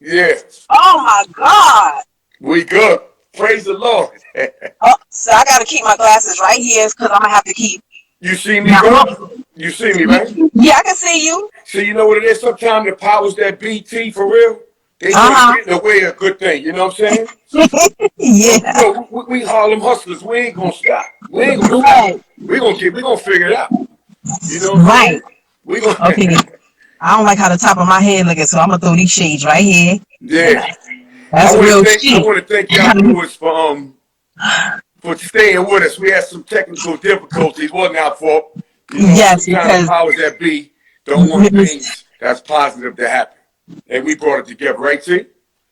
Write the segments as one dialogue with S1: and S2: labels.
S1: Yeah,
S2: Oh my God.
S1: we good. Praise the Lord.
S2: Oh, so I gotta keep my glasses right here because I'm gonna have to keep.
S1: You see me,
S2: Now,
S1: girl? You see me, right?
S2: yeah, I can see you.
S1: So you know what it is? Sometimes the powers that BT for real, they just
S2: Uh
S1: get in the way of a good thing. You know what I'm saying?
S2: huh.
S1: So you
S2: Yeah.
S1: know, we Harlem hustlers. We ain't gonna stop. We ain't gonna stop.
S2: Right.
S1: We gonna figure it out. You know what I'm
S2: Right.
S1: saying? We gonna.
S2: Okay. I don't like how the top of my head looking, so I'm gonna throw these shades right here. And
S1: Yeah.
S2: that's real
S1: I
S2: shit.
S1: want to thank y'all viewers for staying with us. We had some technical difficulties. Wasn't our fault. You know,
S2: Yes,
S1: sometimes the
S2: because
S1: powers that be don't want things that's positive to happen. And we brought it together, right, T?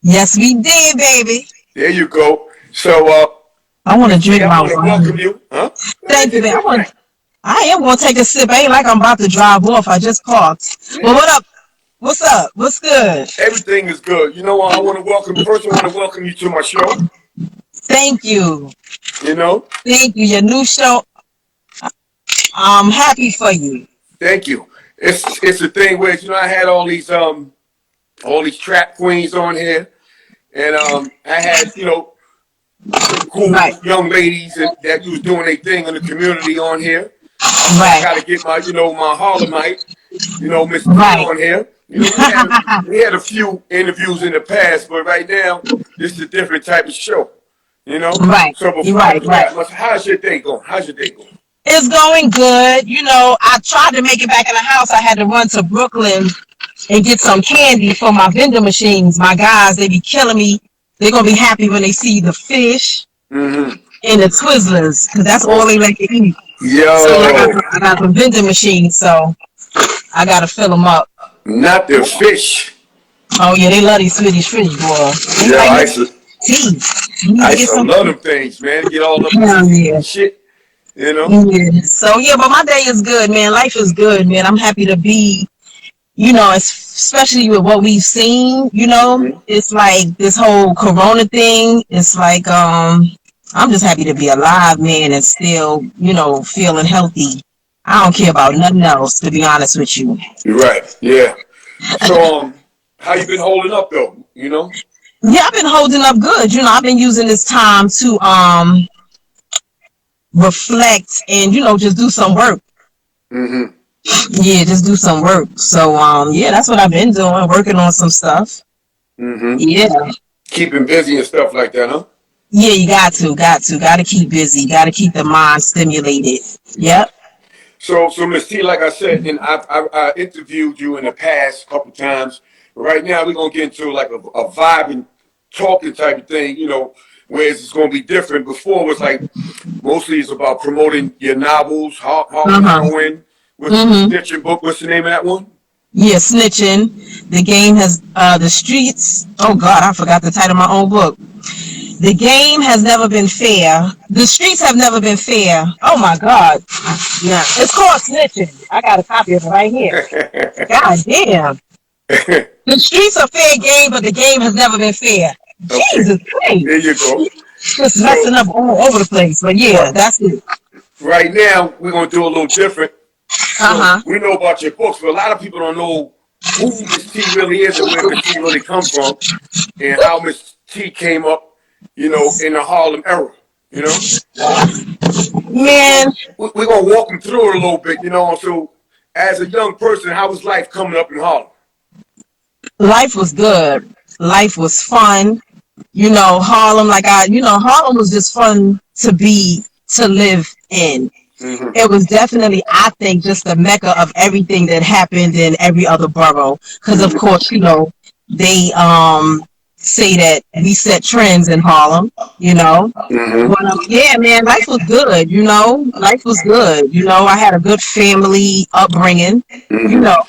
S2: yes, we did, baby.
S1: There you go. So,
S2: I want to
S1: Miss T,
S2: drink
S1: I
S2: my
S1: want to welcome
S2: wine.
S1: you. Huh? Go ahead,
S2: Thank you,
S1: take
S2: baby.
S1: your time.
S2: I am gonna take a sip. Ain't like I'm about to drive off. I just parked. Well,
S1: Yeah.
S2: what up? What's up? What's good?
S1: Everything is good. You know, I want to welcome, first, I want to welcome you to my show.
S2: Thank you.
S1: You know,
S2: Thank you. Your new show. I'm happy for you.
S1: thank you. It's a thing where, you know, I had all these trap queens on here, and I had, you know, some cool
S2: Right.
S1: young ladies that was doing their thing in the community on here. I said I
S2: Right.
S1: got to get my, you know, my Harlemite, you know, Miss T
S2: Right.
S1: on here. You know, we had a few interviews in the past, but right now this is a different type of show. You know,
S2: Right.
S1: so
S2: You're
S1: before I
S2: right.
S1: do
S2: Right.
S1: that much, how's your day going? How's your day going?
S2: It's going good. I tried to make it back in the house. I had to run to Brooklyn and get some candy for my vending machines. My guys, they be killing me. They're gonna be happy when they see the fish
S1: Mm-hmm.
S2: and the Twizzlers, because that's all
S1: Oh,
S2: they like to eat. So I got
S1: yo,
S2: I got some vending machines, so I gotta fill them up.
S1: not the fish.
S2: Oh yeah, they love these Swedish fish, boy. They
S1: Yo,
S2: like Miss T. You need
S1: I
S2: to
S1: used
S2: get
S1: to
S2: some.
S1: love them things, man. Get all up in your
S2: Hell
S1: feet
S2: yeah.
S1: and shit. You know.
S2: Yeah. So yeah, but my day is good, man. Life is good, man. I'm happy to be, especially with what we've seen,
S1: Mm-hmm.
S2: it's like this whole corona thing. It's like I'm just happy to be alive, man, and still, feeling healthy. I don't care about nothing else, to be honest with you.
S1: You're right. Yeah. So, how you been holding up though? You know.
S2: Yeah, I've been holding up good. I've been using this time to reflect and just do some work.
S1: Mm-hmm.
S2: Yeah, just do some work. So yeah, that's what I've been doing, working on some stuff.
S1: Mm-hmm.
S2: Yeah.
S1: Keeping busy and stuff like that, huh?
S2: Yeah, you got to keep busy, got to keep the mind stimulated.
S1: Right.
S2: Yep.
S1: So Miss T, like I said, and I interviewed you in the past a couple times. Right now, we're gonna get into like a vibe and talking type of thing, you know, whereas it's gonna be different. Before it was like mostly it's about promoting your novels, Harlem
S2: Uh-huh.
S1: Heroine. What's the
S2: Mm-hmm.
S1: snitching book? What's the name of that one?
S2: Yeah, snitching. The game has the streets. Oh God, I forgot the title of my own book. The game has never been fair. The streets have never been fair. Oh my God. Yeah. It's called snitching. I got a copy of it right here. God damn. The streets are fair game, but the game has never been fair.
S1: Okay,
S2: Jesus
S1: there you
S2: Christ.
S1: go.
S2: Just
S1: So
S2: messing up all over the place. But yeah,
S1: right,
S2: that's it.
S1: right now we're gonna do a little different. So
S2: Uh-huh.
S1: we know about your books, but a lot of people don't know who Miss T really is and where Miss T really come from, and how Miss T came up, you know, in the Harlem era. You know, so
S2: Man,
S1: we're gonna walk them through it a little bit. You know, so as a young person, how was life coming up in Harlem?
S2: life was good. Life was fun. Harlem, Harlem was just fun to live in.
S1: Mm-hmm.
S2: It was definitely, I think, just the mecca of everything that happened in every other borough. Because of
S1: Mm-hmm.
S2: course, they say that we set trends in Harlem.
S1: Mm-hmm.
S2: But yeah, man, life was good. Life was good. I had a good family upbringing. You
S1: Mm-hmm.
S2: know,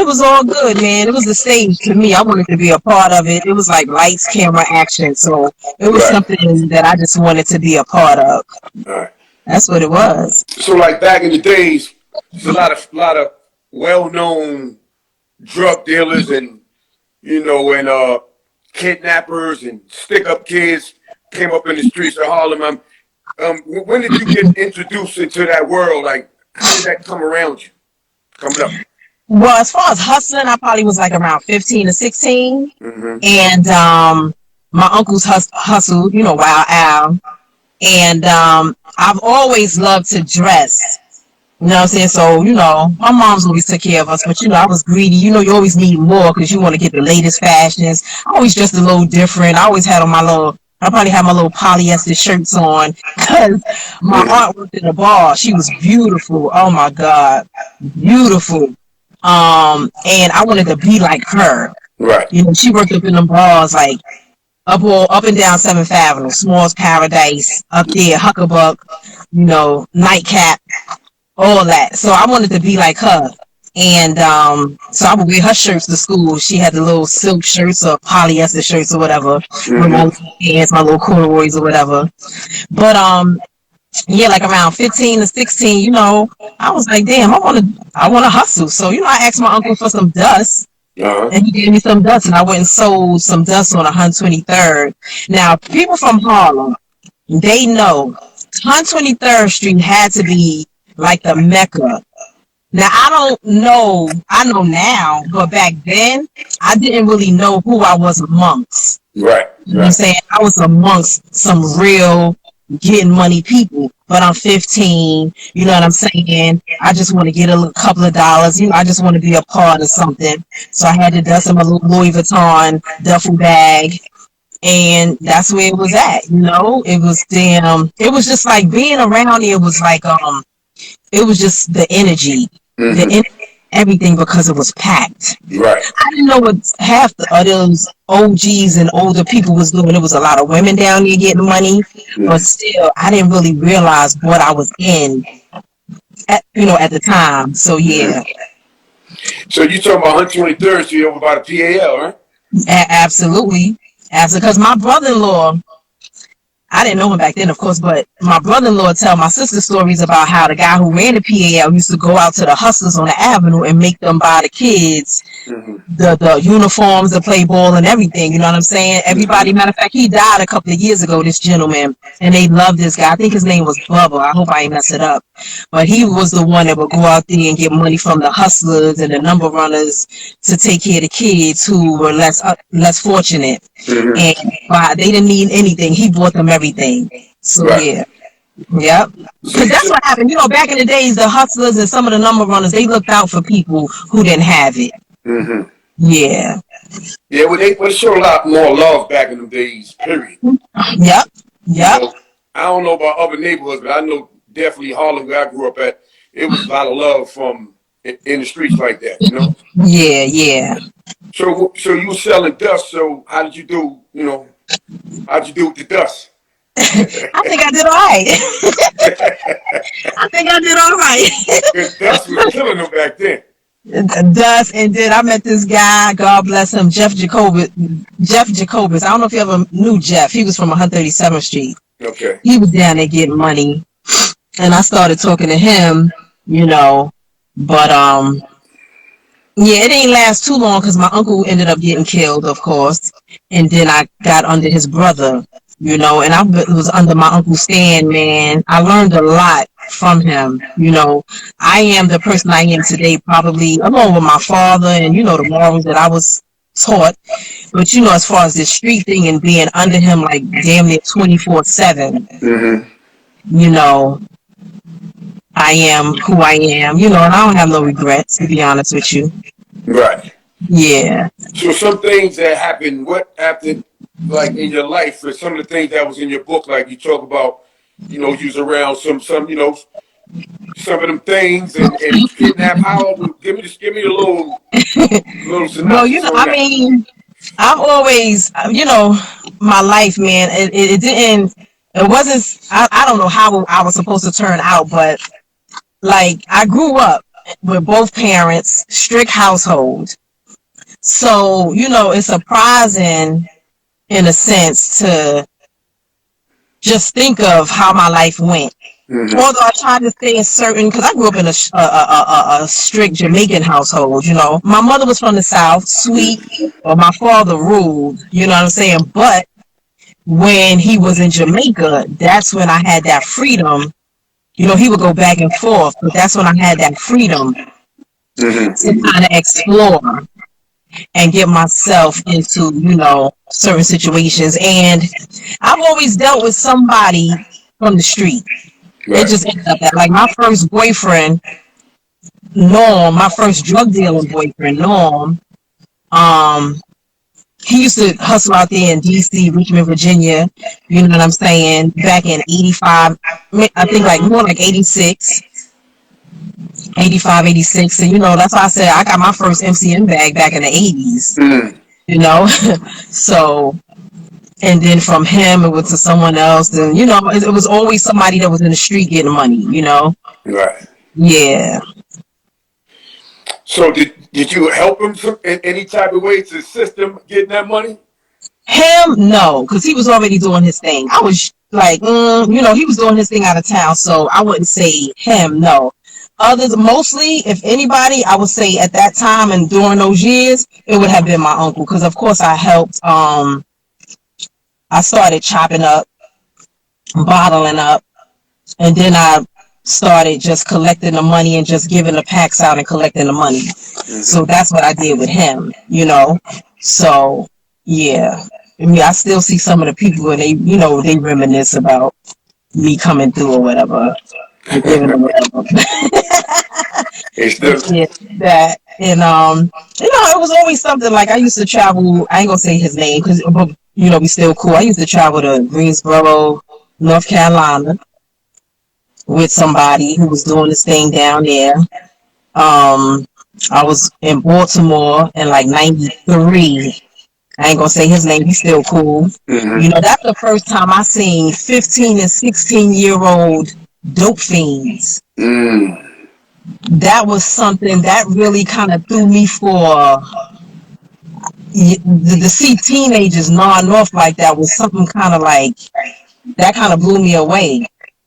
S2: it was all good, man. It was the stage to me. I wanted to be a part of it. It was like lights, camera, action. So it was
S1: Right.
S2: something that I just wanted to be a part of.
S1: All right.
S2: That's what it was.
S1: So like back in the days, there's a lot of well-known drug dealers and you know kidnappers and stick-up kids came up in the streets of Harlem. When did you get introduced into that world? Like, how did that come around you coming up?
S2: Well, as far as hustling, I probably was like around 15 to 16.
S1: Mm-hmm.
S2: And my uncle's hustled, Wild Al. And I've always loved to dress. You know what I'm saying? So, my mom's always took care of us, but I was greedy. You always need more because you want to get the latest fashions. I always dressed a little different. I probably had my little polyester shirts on because my aunt worked in a bar. She was beautiful. Oh my God. Beautiful. And I wanted to be like her.
S1: Right.
S2: She worked up in the bars like up and down 7th Avenue, Smalls Paradise, up there, Huckabuck, Nightcap, all that. So I wanted to be like her. And so I would wear her shirts to school. She had the little silk shirts or polyester shirts or whatever, with my little pants, my little corduroys or whatever. But yeah, like around 15 to 16, I was like, damn, I want to hustle. So, I asked my uncle for some dust. And he gave me some dust, and I went and sold some dust on 123rd. Now, people from Harlem, they know 123rd Street had to be like the Mecca. Now, I don't know, I know now, but back then, I didn't really know who I was amongst.
S1: Right.
S2: You know what I'm saying? I was amongst some real getting money people, but I'm 15, you know what I'm saying? I just want to get a couple of dollars, I just want to be a part of something. So I had to dust in my little Louis Vuitton duffel bag, and that's where it was at, it was just like being around it was like, it was just the energy, everything, because it was packed.
S1: Right.
S2: I didn't know what half of those OGs and older people was doing. There was a lot of women down there getting money, but still, I didn't really realize what I was in, at the time. So yeah.
S1: So you talking about 123rd Street over by the PAL, right?
S2: Absolutely, because my brother-in-law, I didn't know him back then, of course, but my brother-in-law tell my sister stories about how the guy who ran the PAL used to go out to the hustlers on the avenue and make them buy the kids the uniforms, to play ball and everything, you know what I'm saying? Everybody, matter of fact, he died a couple of years ago, this gentleman, and they loved this guy. I think his name was Bubba. I hope I ain't mess it up. But he was the one that would go out there and get money from the hustlers and the number runners to take care of the kids who were less fortunate. And they didn't need anything. He bought them everything. So yeah. Yep. Because that's what happened. Back in the days, the hustlers and some of the number runners, they looked out for people who didn't have it. Yeah.
S1: Yeah, well, they showed a lot more love back in the days, period.
S2: Yep.
S1: I don't know about other neighborhoods, but I know definitely Harlem, where I grew up at, it was a lot of love from in the streets like that,
S2: Yeah.
S1: So you were selling dust, so how did you do, how'd you do with the dust?
S2: I think I did all right.
S1: Because dust was killing them back then.
S2: Dust, and then I met this guy, God bless him, Jeff Jacobus. I don't know if you ever knew Jeff. He was from 137th Street.
S1: Okay.
S2: He was down there getting money, and I started talking to him, but yeah, it didn't last too long because my uncle ended up getting killed, of course, and then I got under his brother, and I was under my Uncle Stan, man. I learned a lot from him, I am the person I am today, probably along with my father and, the morals that I was taught. But, as far as the street thing and being under him like damn near 24/7, I am who I am, and I don't have no regrets, to be honest with you.
S1: Right.
S2: Yeah.
S1: So some things that happened, what happened, like in your life, for some of the things that was in your book, like you talk about, you was around some some of them things and kidnap. How? Give me a little synopsis.
S2: Well, I mean, I've always, my life, man, it didn't, it wasn't, I don't know how I was supposed to turn out, but like I grew up with both parents, strict household. So, it's surprising in a sense to just think of how my life went. Although I tried to stay in certain, because I grew up in a strict Jamaican household, My mother was from the South, sweet, but my father ruled, you know what I'm saying? But when he was in Jamaica, that's when I had that freedom. He would go back and forth, but that's when I had that freedom
S1: Mm-hmm.
S2: to kind of explore and get myself into, certain situations. And I've always dealt with somebody from the street. It
S1: Right.
S2: just ended up that, like, my first boyfriend, Norm, my first drug dealing boyfriend, Norm, um, he used to hustle out there in DC, Richmond, Virginia, you know what I'm saying, back in 85, I think like more like 86, 85, 86. And, that's why I said I got my first MCM bag back in the 80s,
S1: Mm.
S2: So, and then from him, it was to someone else. Then, it was always somebody that was in the street getting money.
S1: Right.
S2: Yeah.
S1: So did you help him in any type of way to assist him getting that money?
S2: Him, no, because he was already doing his thing. I was like, he was doing his thing out of town, so I wouldn't say him, no. Others, mostly, if anybody, I would say at that time and during those years, it would have been my uncle, because of course I helped. I started chopping up, bottling up, and then I started just collecting the money and just giving the packs out and collecting the money.
S1: Mm-hmm.
S2: So that's what I did with him. So, yeah. I mean, I still see some of the people and they reminisce about me coming through or whatever. Giving them whatever.
S1: It's still.
S2: Yeah, that. And, it was always something like I used to travel. I ain't gonna say his name because, we still cool. I used to travel to Greensboro, North Carolina with somebody who was doing this thing down there. I was in Baltimore in like 93. I ain't gonna say his name, he's still cool.
S1: Mm-hmm.
S2: That's the first time I seen 15 and 16-year-old dope fiends.
S1: Mm.
S2: That was something that really kind of threw me for to see teenagers nod off like that was something kind of like that kind of blew me away.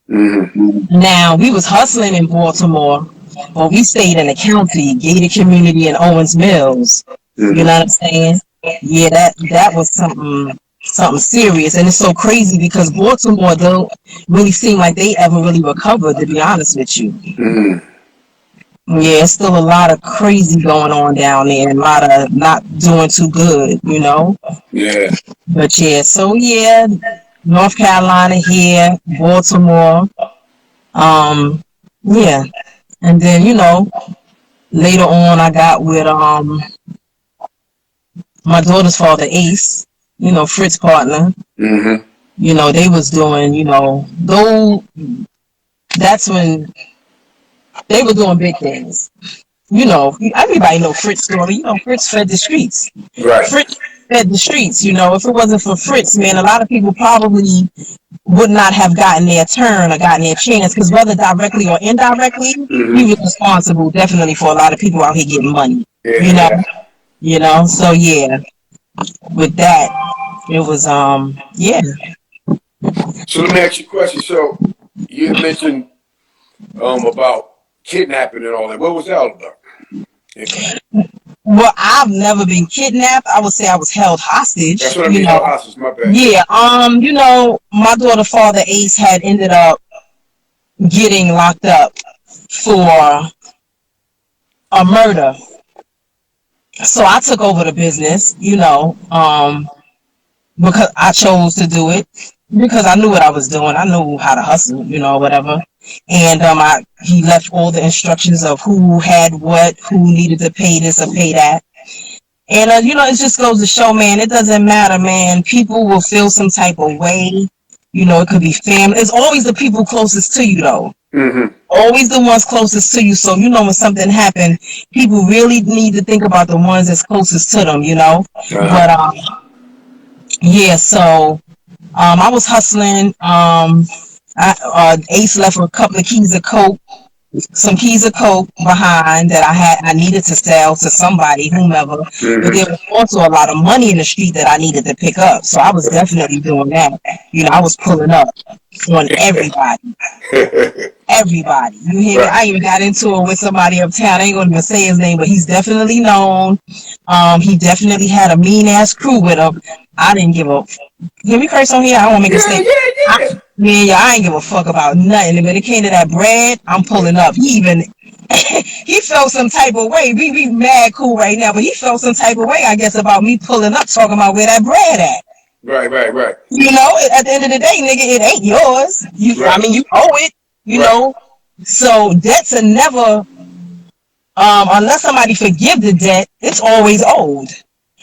S1: Mm-hmm.
S2: Now we was hustling in Baltimore, but we stayed in the county, gated community in Owens Mills.
S1: Mm-hmm.
S2: You know what I'm saying? Yeah, that was something serious, and it's so crazy because Baltimore don't really seem like they ever really recovered. To be honest with you,
S1: Mm.
S2: yeah, it's still a lot of crazy going on down there, and a lot of not doing too good.
S1: Yeah.
S2: But yeah, so yeah, North Carolina here, Baltimore, yeah, and then later on I got with my daughter's father, Ace, Fritz partner.
S1: Mm-hmm.
S2: They was doing, though that's when they were doing big things. Everybody know Fritz story. Fritz fed the streets.
S1: Right.
S2: Fritz fed the streets. If it wasn't for Fritz, man, a lot of people probably would not have gotten their turn or gotten their chance, because whether directly or indirectly,
S1: Mm-hmm.
S2: he was responsible definitely for a lot of people out here getting money.
S1: Yeah.
S2: So yeah. With that, it was yeah.
S1: So let me ask you a question. So you had mentioned about kidnapping and all that. What was that all about?
S2: Well, I've never been kidnapped. I would say I was held hostage.
S1: That's what I mean. Held hostage. My bad.
S2: Yeah. My daughter's father Ace had ended up getting locked up for a murder. So I took over the business, because I chose to do it because I knew what I was doing. I knew how to hustle, whatever. And he left all the instructions of who had what, who needed to pay this or pay that. And it just goes to show, man, it doesn't matter, man. People will feel some type of way. It could be family. It's always the people closest to you, though.
S1: Mm-hmm.
S2: Always the ones closest to you. So, when something happened, people really need to think about the ones that's closest to them, But, yeah, so I was hustling. Ace left a couple of keys of coke, some keys of coke behind that I needed to sell to somebody, whomever.
S1: Mm-hmm.
S2: But there was also a lot of money in the street that I needed to pick up. So I was definitely doing that. I was pulling up on everybody. Everybody. You hear me? I even got into it with somebody uptown. I ain't gonna even say his name, but he's definitely known. He definitely had a mean ass crew with him. I didn't give a. Can we curse on here? I don't want to make a statement.
S1: Yeah.
S2: I ain't give a fuck about nothing. When it came to that bread, I'm pulling up. He even he felt some type of way. We mad cool right now, but he felt some type of way, I guess, about me pulling up, talking about where that bread at.
S1: Right.
S2: You know, at the end of the day, nigga, it ain't yours. I
S1: Right.
S2: mean, you owe it. You
S1: Right.
S2: know, so debts are never, unless somebody forgive the debt, it's always owed.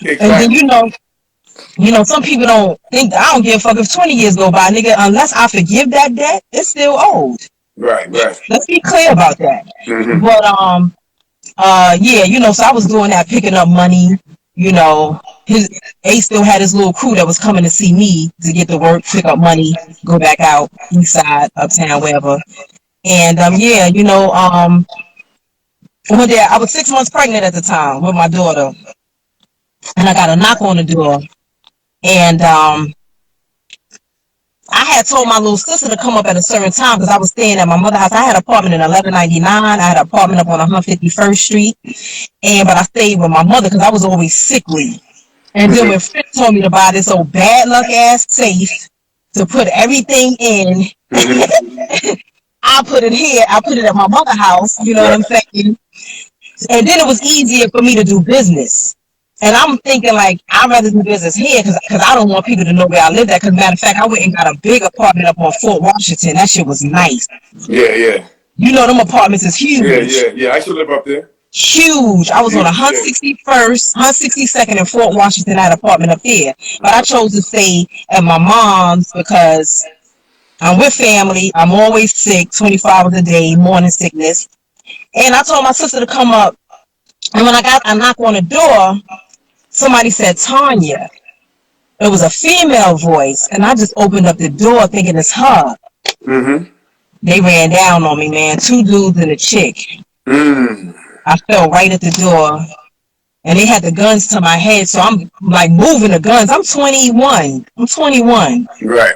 S2: And then
S1: Exactly.
S2: some people don't think. I don't give a fuck if 20 years go by, nigga. Unless I forgive that debt, it's still owed.
S1: Right.
S2: Let's be clear about that.
S1: Mm-hmm.
S2: But yeah, so I was doing that, picking up money. His Ace still had his little crew that was coming to see me to get to work, pick up money, go back out east side, uptown, wherever. And yeah, one day I was 6 months pregnant at the time with my daughter, and I got a knock on the door, and I had told my little sister to come up at a certain time because I was staying at my mother's house. I had an apartment in 1199. I had an apartment up on 151st Street, but I stayed with my mother because I was always sickly. And then when
S1: Mm-hmm.
S2: Fritz told me to buy this old bad luck ass safe to put everything in,
S1: Mm-hmm.
S2: I put it here. I put it at my mother's house. You know what I'm
S1: Right.
S2: saying? And then it was easier for me to do business. And I'm thinking like I'd rather do business here because I don't want people to know where I live at. Because matter of fact, I went and got a big apartment up on Fort Washington. That shit was nice.
S1: Yeah.
S2: Them apartments is huge.
S1: Yeah. I used to live up there.
S2: Huge. I was on
S1: Huge. Yeah.
S2: 161st, 162nd in Fort Washington. I had an apartment up there. But I chose to stay at my mom's because I'm with family. I'm always sick, 24 hours a day, morning sickness. And I told my sister to come up. And when I got a knock on the door, somebody said, Tanya. It was a female voice. And I just opened up the door thinking it's her.
S1: Mm-hmm.
S2: They ran down on me, man. 2 dudes and a chick.
S1: Mm.
S2: I fell right at the door. And they had the guns to my head. So I'm like moving the guns. I'm 21.
S1: Right.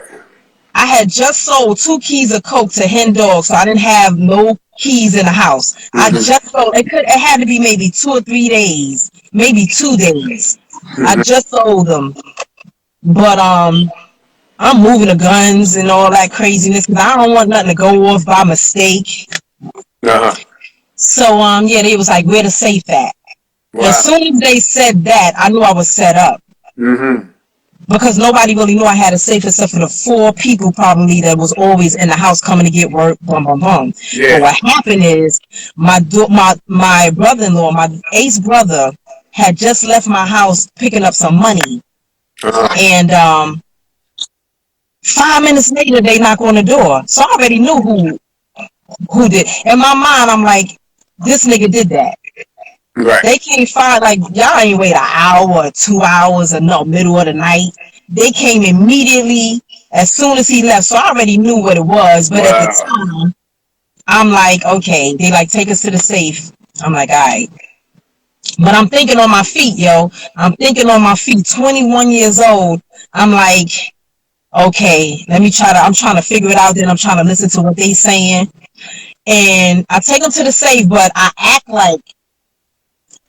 S2: I had just sold 2 keys of coke to Hen Dog. So I didn't have no keys in the house. I
S1: Mm-hmm.
S2: just sold. It had to be maybe 2 or 3 days. Maybe 2 days. I
S1: Mm-hmm.
S2: just sold them. But I'm moving the guns and all that craziness because I don't want nothing to go off by mistake.
S1: Uh-huh.
S2: So yeah, they was like, where the safe at? As
S1: Wow.
S2: soon as they said that, I knew I was set up
S1: Mm-hmm.
S2: because nobody really knew I had a safe except for the 4 people probably that was always in the house coming to get work. Boom. But
S1: Yeah.
S2: what happened is my brother-in-law, my Ace brother, had just left my house picking up some money,
S1: Uh-huh.
S2: and 5 minutes later they knock on the door. So I already knew who did. In my mind, I'm like, this nigga did that.
S1: Right.
S2: They can't find, like, y'all ain't wait an hour or 2 hours or no, middle of the night. They came immediately as soon as he left. So I already knew what it was. But at the
S1: Wow.
S2: time, I'm like, okay, they like take us to the safe. I'm like, all right. But I'm thinking on my feet, yo. I'm thinking on my feet, 21 years old. I'm like, okay, I'm trying to figure it out. Then I'm trying to listen to what they saying. And I take them to the safe, but I act like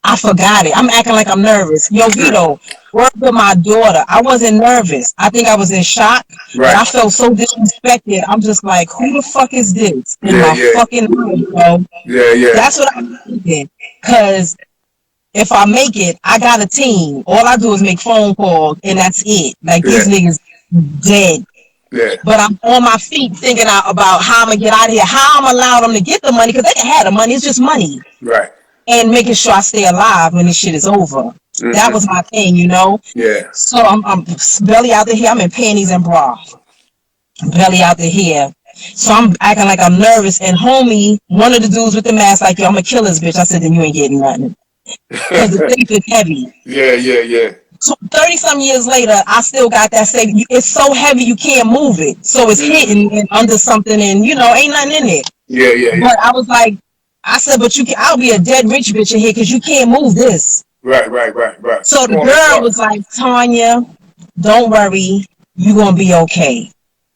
S2: I forgot it. I'm acting like I'm nervous. Yo, Vito, work with my daughter. I wasn't nervous. I think I was in shock. But I
S1: Right.
S2: felt so disrespected. I'm just like, who the fuck is this in my
S1: Yeah.
S2: fucking life, bro?
S1: Yeah.
S2: That's what I'm thinking. Because if I make it, I got a team. All I do is make phone calls, and that's it. Like, these niggas dead.
S1: Yeah.
S2: But I'm on my feet thinking about how I'm going to get out of here, how I'm allowed them to get the money, because they can have the money. It's just money.
S1: Right.
S2: And making sure I stay alive when this shit is over.
S1: Mm-hmm.
S2: That was my thing,
S1: Yeah.
S2: So I'm barely out there here. I'm in panties and bra. Barely out there here. So I'm acting like I'm nervous. And homie, one of the dudes with the mask, like, yo, I'm going to kill this bitch. I said, then you ain't getting nothing. Because the safe is heavy.
S1: Yeah.
S2: So 30-some years later, I still got that safe. It's so heavy, you can't move it. So it's hidden and under something and, ain't nothing in it.
S1: Yeah.
S2: But I was like, I said, but I'll be a dead rich bitch in here because you can't move this.
S1: Right.
S2: So the girl was like, Tanya, don't worry, you gonna be okay.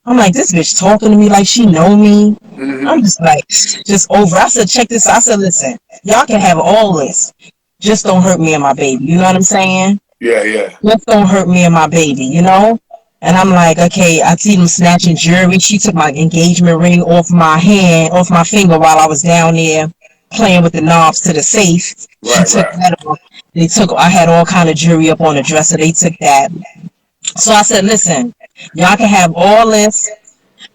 S2: I'm like, this bitch talking to me like she know me.
S1: Mm-hmm.
S2: I'm just like, just over. I said, check this. I said, listen, y'all can have all this. Just don't hurt me and my baby. You know what I'm saying?
S1: Yeah.
S2: Just don't hurt me and my baby, And I'm like, okay, I see them snatching jewelry. She took my engagement ring off my finger while I was down there. playing with the knobs to the safe. She
S1: Right,
S2: took
S1: right.
S2: that off. I had all kind of jewelry up on the dresser. They took that. So I said, listen, y'all can have all this.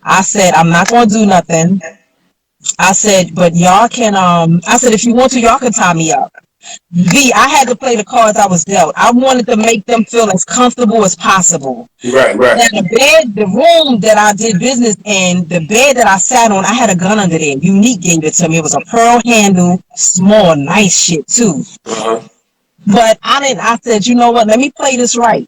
S2: I said, I'm not going to do nothing. I said, but y'all can, I said, if you want to, y'all can tie me up. I had to play the cards I was dealt. I wanted to make them feel as comfortable as possible.
S1: Right, right.
S2: Now, the room that I did business in, the bed that I sat on, I had a gun under there. Unique gave it to me. It was a pearl handle, small, nice shit too.
S1: Uh-huh.
S2: But I said, you know what? Let me play this right.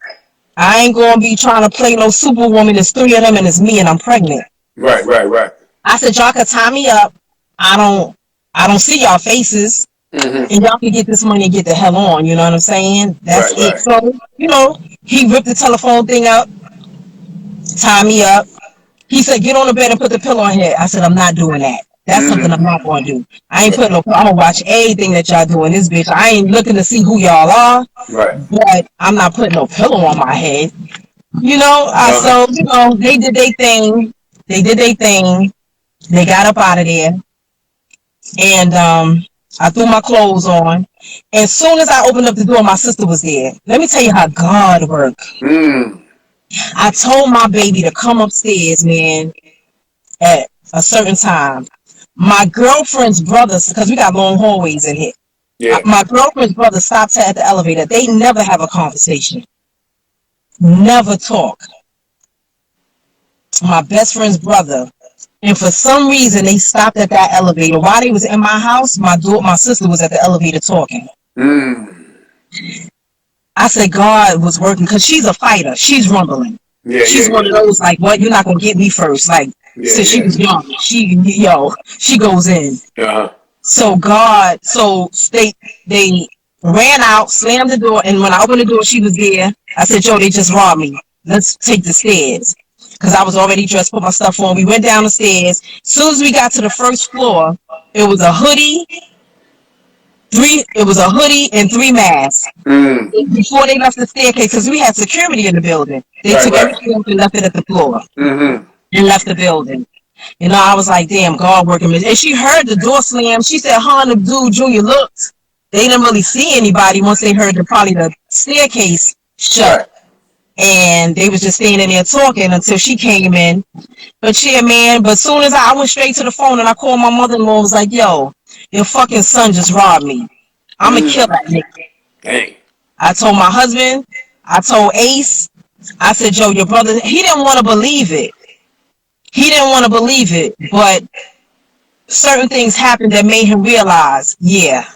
S2: I ain't gonna be trying to play no superwoman. There's 3 of them and it's me and I'm pregnant.
S1: Right, right, right.
S2: I said, y'all can tie me up. I don't see y'all faces.
S1: Mm-hmm.
S2: And y'all can get this money and get the hell on. You know what I'm saying? That's
S1: Right,
S2: it.
S1: right.
S2: So, he ripped the telephone thing up, tie me up. He said, get on the bed and put the pillow on here. I said, I'm not doing that. That's something I'm
S1: Mm-hmm.
S2: not going to do. I ain't putting no, I'm going to watch everything that y'all do in this bitch. I ain't looking to see who y'all are,
S1: Right.
S2: but I'm not putting no pillow on my head.
S1: Uh-huh.
S2: So, they did their thing. They did their thing. They got up out of there. And I threw my clothes on. As soon as I opened up the door, my sister was there. Let me tell you how God worked.
S1: Mm.
S2: I told my baby to come upstairs, man, at a certain time. My girlfriend's brother, because we got long hallways in here.
S1: Yeah.
S2: My girlfriend's brother stopped her at the elevator. They never have a conversation. Never talk. My best friend's brother. And for some reason, they stopped at that elevator. While they was in my house, my sister was at the elevator talking.
S1: Mm.
S2: I said God was working because she's a fighter. She's rumbling.
S1: Yeah, yeah,
S2: She's one
S1: yeah.
S2: of those like, what? You're not gonna get me first. Like
S1: Yeah,
S2: since she
S1: yeah.
S2: was young, she goes in.
S1: Uh-huh.
S2: So they ran out, slammed the door, and when I opened the door, she was there. I said, Joe, they just robbed me. Let's take the stairs. Because I was already dressed, put my stuff on. We went down the stairs. As soon as we got to the first floor, it was a hoodie, and 3 masks.
S1: Mm.
S2: Before they left the staircase, because we had security in the building, they
S1: Right,
S2: took
S1: right.
S2: everything up and left it at the floor
S1: Mm-hmm.
S2: and left the building. I was like, damn, God working. And she heard the door slam. She said, the dude, Junior looked. They didn't really see anybody once they heard the staircase shut.
S1: Right.
S2: And they was just standing there talking until she came in. But yeah, man, but soon as I went straight to the phone and I called my mother-in-law and was like, yo, your fucking son just robbed me. I'm going to kill that nigga.
S1: Dang.
S2: I told my husband, I told Ace, I said, Joe, your brother, he didn't want to believe it. But certain things happened that made him realize, yeah,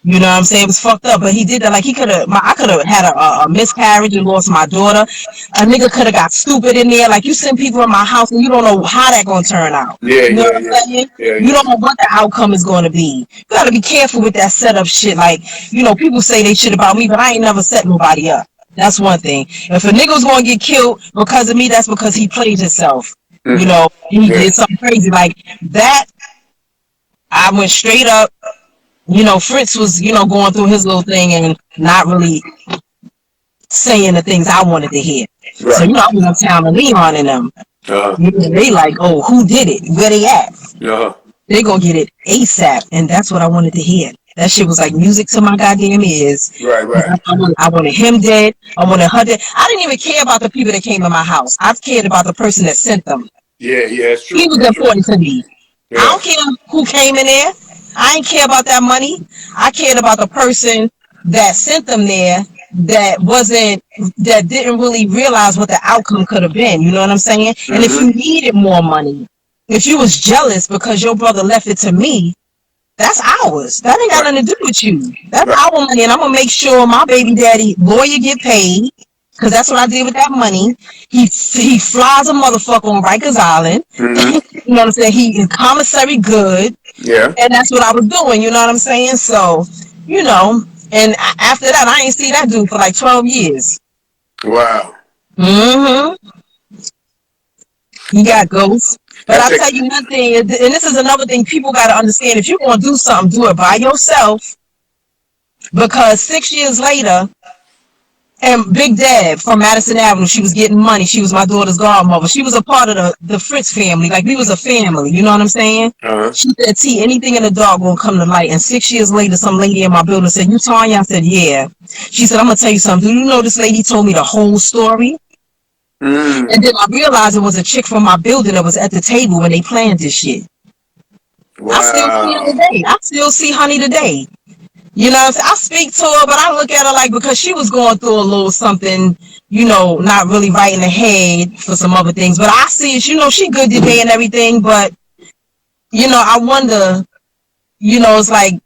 S2: you know what I'm saying? It was fucked up, but he did that. Like I could have had a miscarriage and lost my daughter. A nigga could have got stupid in there. Like you send people in my house and you don't know how that gonna turn out.
S1: Yeah,
S2: You know
S1: yeah,
S2: what I'm
S1: yeah.
S2: saying?
S1: Yeah,
S2: You
S1: yeah.
S2: don't know what the outcome is going to be. You got to be careful with that setup shit. Like, people say they shit about me, but I ain't never set nobody up. That's one thing. If a nigga was going to get killed because of me, that's because he played himself.
S1: Mm-hmm.
S2: He
S1: Yeah.
S2: did something crazy like that. I went straight up. Fritz was, going through his little thing and not really saying the things I wanted to hear.
S1: Right.
S2: So, I was uptown and Leon and them.
S1: Uh-huh.
S2: They like, oh, who did it? Where they at?
S1: Uh-huh.
S2: They gonna get it ASAP, and that's what I wanted to hear. That shit was like music to my goddamn ears.
S1: Right, right.
S2: I wanted him dead. I wanted her dead. I didn't even care about the people that came in my house. I cared about the person that sent them.
S1: Yeah, yeah, it's true.
S2: He was important to me.
S1: Yeah.
S2: I don't care who came in there. I ain't care about that money. I cared about the person that sent them there that didn't really realize what the outcome could have been. You know what I'm saying? Mm-hmm. And if you needed more money, if you was jealous because your brother left it to me, that's ours. That ain't got nothing to do with you. That's our money, and I'm gonna make sure my baby daddy lawyer get paid, because that's what I did with that money. He flies a motherfucker on Rikers Island. Mm-hmm. You know what I'm saying? He is commissary good.
S1: Yeah.
S2: And that's what I was doing. You know what I'm saying? So, and after that, I ain't see that dude for like 12 years.
S1: Wow.
S2: Mm-hmm. He got ghosts. But I'll tell you one thing, and this is another thing people got to understand. If you're going to do something, do it by yourself. Because 6 years later, And Big Deb from Madison Avenue, she was getting money. She was my daughter's godmother. She was a part of the Fritz family. Like, we was a family. You know what I'm saying?
S1: Uh-huh.
S2: She said, T, anything in the dark won't come to light. And 6 years later, some lady in my building said, you Tanya? I said, yeah. She said, I'm going to tell you something. Do you know this lady told me the whole story?
S1: Mm.
S2: And then I realized it was a chick from my building that was at the table when they planned this shit. I still see her
S1: Wow.
S2: today. I still see Honey today. You know what I'm saying? I speak to her, but I look at her like, because she was going through a little something, you know, not really right in the head for some other things. But I see it, you know, she good today and everything. But, you know, I wonder, you know, it's like,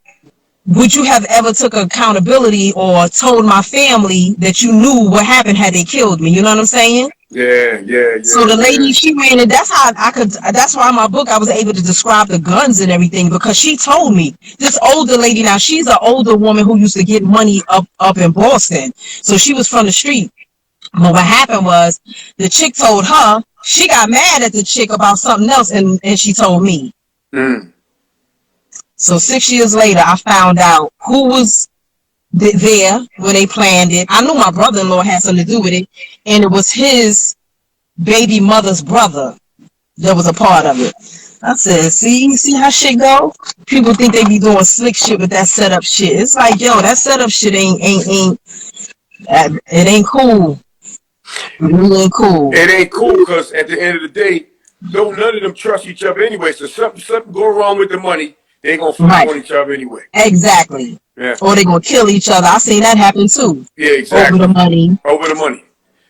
S2: would you have ever took accountability or told my family that you knew what happened had they killed me? You know what I'm saying?
S1: Yeah, yeah,
S2: So
S1: yeah,
S2: the
S1: yeah.
S2: lady, she ran it. That's how I could. That's why in my book I was able to describe the guns and everything, because she told me. This older lady, now she's an older woman who used to get money up in Boston. So she was from the street. But what happened was, the chick told her, she got mad at the chick about something else, and she told me.
S1: Mm.
S2: So 6 years later, I found out who was there when they planned it. I knew my brother-in-law had something to do with it, and it was his baby mother's brother that was a part of it. I said, see how shit go? People think they be doing slick shit with that setup shit. It's like, yo, that setup shit ain't it ain't cool. It really ain't cool.
S1: It ain't cool because at the end of the day, don't none of them trust each other anyway. So something go wrong with the money, they gonna flip
S2: Right.
S1: on each other anyway.
S2: Exactly.
S1: Yeah.
S2: Or they gonna kill each other. I seen that happen too.
S1: Yeah, exactly.
S2: Over the money.
S1: Over the money.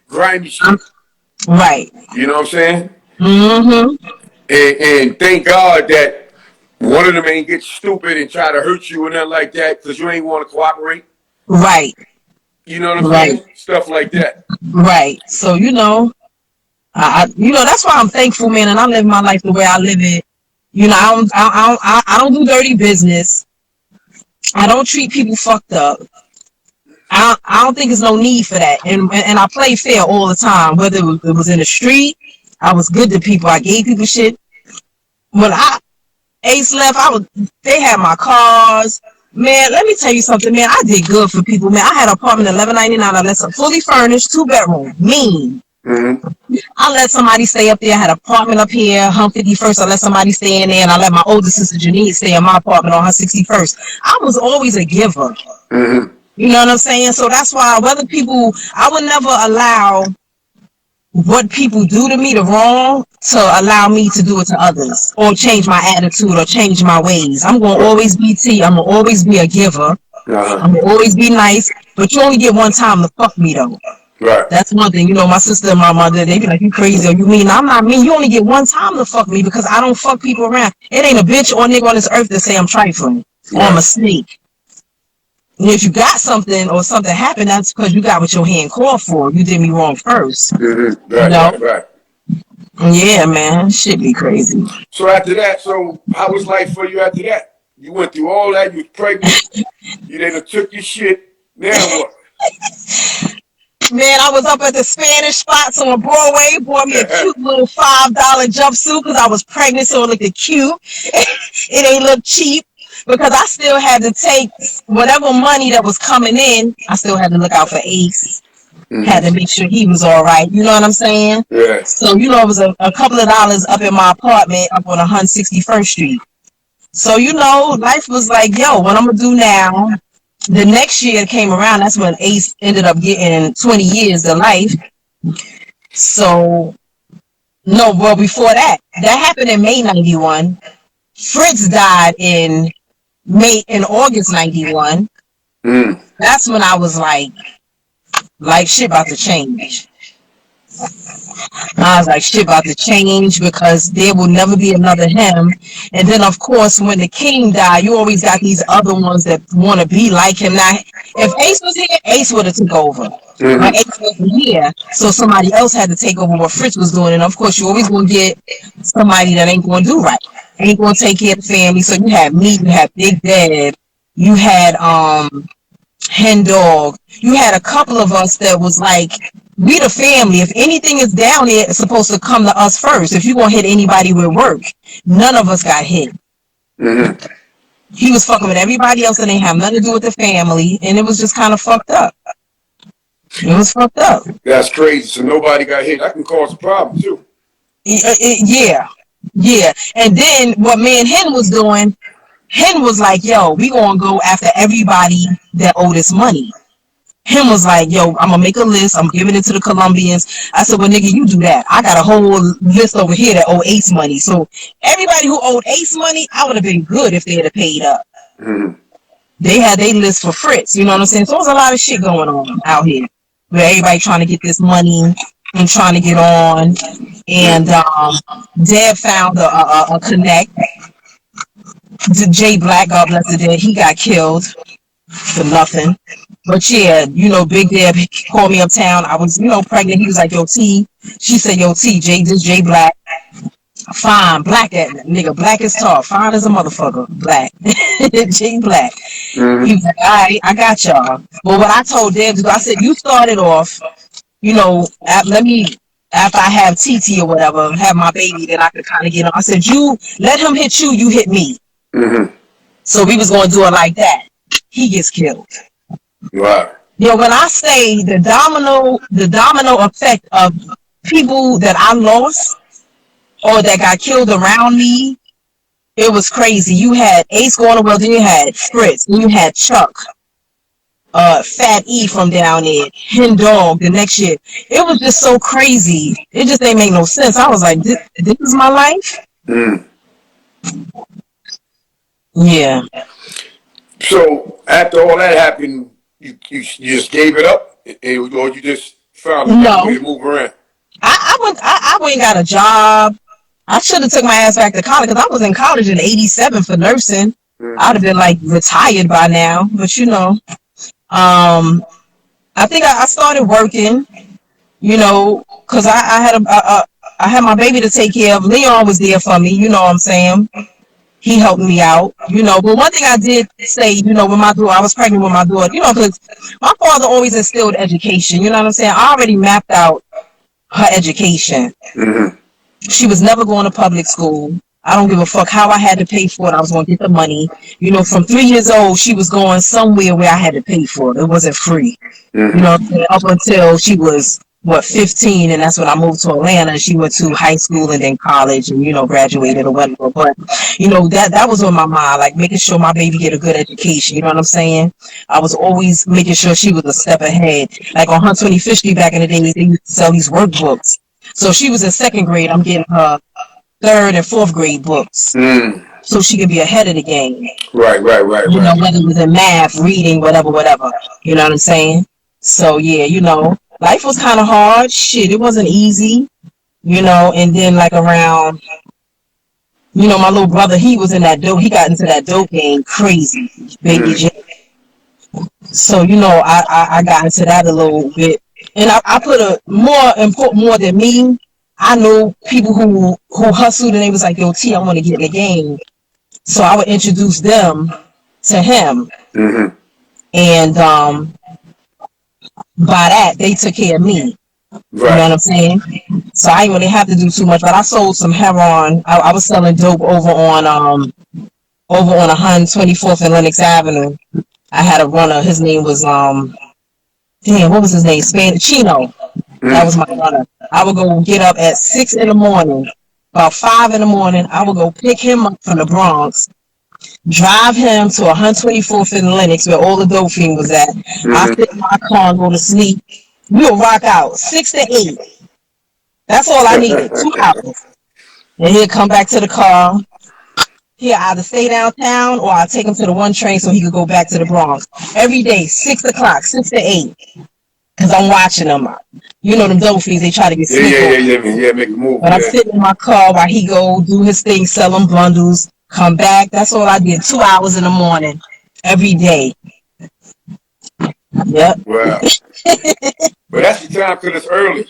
S1: Grimy shit.
S2: Right.
S1: You know what I'm saying?
S2: Mm-hmm.
S1: And thank God that one of them ain't get stupid and try to hurt you or nothing like that because you ain't want to cooperate.
S2: Right.
S1: You know what I'm
S2: Right.
S1: saying? Stuff like that.
S2: Right. So, you know, you know, that's why I'm thankful, man, and I live my life the way I live it. You know, I don't do dirty business. I don't treat people fucked up. I don't think there's no need for that. And I play fair all the time. Whether it was in the street, I was good to people. I gave people shit. When Ace left, they had my cars. Man, let me tell you something, man. I did good for people, man. I had an apartment 1199. I let some fully furnished, 2-bedroom. Mean.
S1: Mm-hmm.
S2: I let somebody stay up there. I had an apartment up here, 51st. I let somebody stay in there, and I let my older sister Janine stay in my apartment on her 61st. I was always a giver.
S1: Mm-hmm.
S2: You know what I'm saying? So that's why I would never allow what people do to me, the wrong, to allow me to do it to others or change my attitude or change my ways. I'm going to always be T. I'm going to always be a giver.
S1: Uh-huh.
S2: I'm going to always be nice, but you only get one time to fuck me, though.
S1: Right.
S2: That's one thing. You know, my sister and my mother, they be like, you crazy or you mean? I'm not mean. You only get one time to fuck me because I don't fuck people around. It ain't a bitch or nigga on this earth that say I'm trifling or I'm a snake. And if you got something or something happened, that's because you got what your hand called for. You did me wrong first.
S1: Mm-hmm. Right,
S2: You know?
S1: right.
S2: Yeah, man. Shit be crazy.
S1: So after that, how was life for you after that? You went through all that, you was pregnant, you then took your shit. Now what?
S2: Man, I was up at the Spanish spots on Broadway, bought me a cute little $5 jumpsuit because I was pregnant, so it looked cute. It ain't look cheap because I still had to take whatever money that was coming in. I still had to look out for Ace. Mm-hmm. Had to make sure he was all right. You know what I'm saying?
S1: Yeah.
S2: So, you know, it was a couple of dollars up in my apartment up on 161st Street. So, you know, life was like, yo, what I'm going to do now? The next year came around, that's when Ace ended up getting 20 years of life. So, no, well, before that happened in May 91. Fritz died in August 91.
S1: Mm.
S2: That's when I was like shit about to change. I was like, shit about to change because there will never be another him. And then, of course, when the king died, you always got these other ones that want to be like him. Now, if Ace was here, Ace would have took over. Mm-hmm. But Ace wasn't here, so somebody else had to take over what Fritz was doing. And, of course, you always going to get somebody that ain't going to do right. Ain't going to take care of the family. So you had me, you had Big Dad, you had Hen Dog. You had a couple of us that was like, we the family. If anything is down there, it's supposed to come to us first. If you gonna hit anybody with work, none of us got hit. Mm-hmm. He was fucking with everybody else and they have nothing to do with the family, and it was just kind of fucked up. It was fucked up.
S1: That's crazy. So nobody got hit. That can cause a problem too.
S2: Yeah. Yeah. And then what me and Hen was doing, Hen was like, yo, we gonna go after everybody that owed us money. Him was like, yo, I'm gonna make a list. I'm giving it to the Colombians. I said, well, nigga, you do that. I got a whole list over here that owe Ace money. So everybody who owed Ace money, I would have been good if they had paid up.
S1: Mm-hmm.
S2: They had their list for Fritz. You know what I'm saying? So there was a lot of shit going on out here where everybody trying to get this money and trying to get on. And Deb found a connect. Jay Black, God bless the dead, he got killed for nothing. But yeah, you know, Big Deb called me uptown. I was, you know, pregnant. He was like, yo, T. She said, yo, T, this Jay Black. Fine, black that nigga. Black is tough. Fine as a motherfucker. Black. Jay Black.
S1: Mm-hmm.
S2: He was like, all right, I got y'all. But what I told Deb to do, I said, you started off, you know, let me, after I have TT or whatever, have my baby, then I could kind of get him. I said, you let him hit you, you hit me.
S1: Mm-hmm.
S2: So we was going to do it like that. He gets killed.
S1: Wow.
S2: You know, when I say the domino effect of people that I lost or that got killed around me, it was crazy. You had Ace going to well, then you had Fritz, then you had Chuck, Fat E from down there, Hen Dog the next year. It was just so crazy. It just didn't make no sense. I was like, this is my life?
S1: Mm.
S2: Yeah.
S1: So after all that happened, you just gave it up, or you just found another way to move around?
S2: I went and got a job. I should have took my ass back to college because I was in college in '87 for nursing.
S1: Mm-hmm.
S2: I'd have been like retired by now. But you know, I think I started working. You know, because I had my baby to take care of. Leon was there for me. You know what I'm saying? He helped me out, you know. But one thing I did say, you know, when I was pregnant with my daughter, you know, because my father always instilled education. You know what I'm saying? I already mapped out her education.
S1: Mm-hmm.
S2: She was never going to public school. I don't give a fuck how I had to pay for it. I was going to get the money. You know, from 3 years old, she was going somewhere where I had to pay for it. It wasn't free.
S1: Mm-hmm.
S2: You know, up until she was, 15, and that's when I moved to Atlanta. She went to high school and then college and, you know, graduated or whatever. But, you know, that was on my mind, like making sure my baby get a good education. You know what I'm saying? I was always making sure she was a step ahead. Like on 125th Street back in the day, they used to sell these workbooks. So she was in second grade. I'm getting her third and fourth grade books. So she could be ahead of the game.
S1: Right.
S2: You know, whether it was in math, reading, whatever. You know what I'm saying? So, yeah, you know, life was kind of hard. Shit, it wasn't easy, you know. And then, like, around, you know, my little brother, he was in that dope. He got into that dope game crazy, Baby J. So, you know, I got into that a little bit. And I put more than me. I know people who hustled and they was like, yo, T, I want to get in the game. So I would introduce them to him.
S1: Mm-hmm.
S2: And by that, they took care of me. Right. You know what I'm saying? So I didn't really have to do too much, but I sold some heroin. I was selling dope over on 124th and Lenox Avenue. I had a runner. His name was what was his name? Chino. That was my runner. I would go get up at 6 in the morning. About 5 in the morning, I would go pick him up from the Bronx, drive him to 124th and Lenox where all the dope fiend was at. I sit in my car and go to sleep. We would rock out 6 to 8. That's all I needed, 2 hours. And he'd come back to the car. He'd either stay downtown or I'd take him to the 1 train so he could go back to the Bronx. Every day, 6 o'clock, 6 to 8. Because I'm watching them. You know them dope fiends, they try to get sleep.
S1: Yeah, make a move.
S2: But I'm sitting in my car while he go do his thing, sell them bundles, come back. That's all I did, 2 hours in the morning, every day. Yep.
S1: Wow. But that's the time because it's early.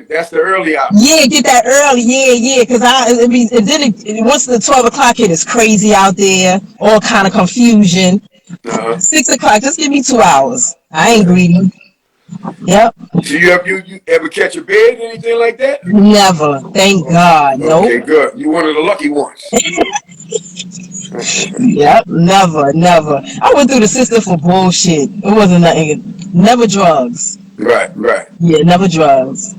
S1: That's the early hour.
S2: Yeah, get that early. Yeah. Because once the 12 o'clock hit, it's crazy out there. All kind of confusion. 6 o'clock, just give me 2 hours. I ain't greedy. Yep.
S1: So you ever catch a bed, anything like that?
S2: Never. Thank God. Nope.
S1: Okay, good. You one of the lucky ones.
S2: Yep. Never. I went through the system for bullshit. It wasn't nothing. Never drugs.
S1: Right, right.
S2: Yeah, never drugs.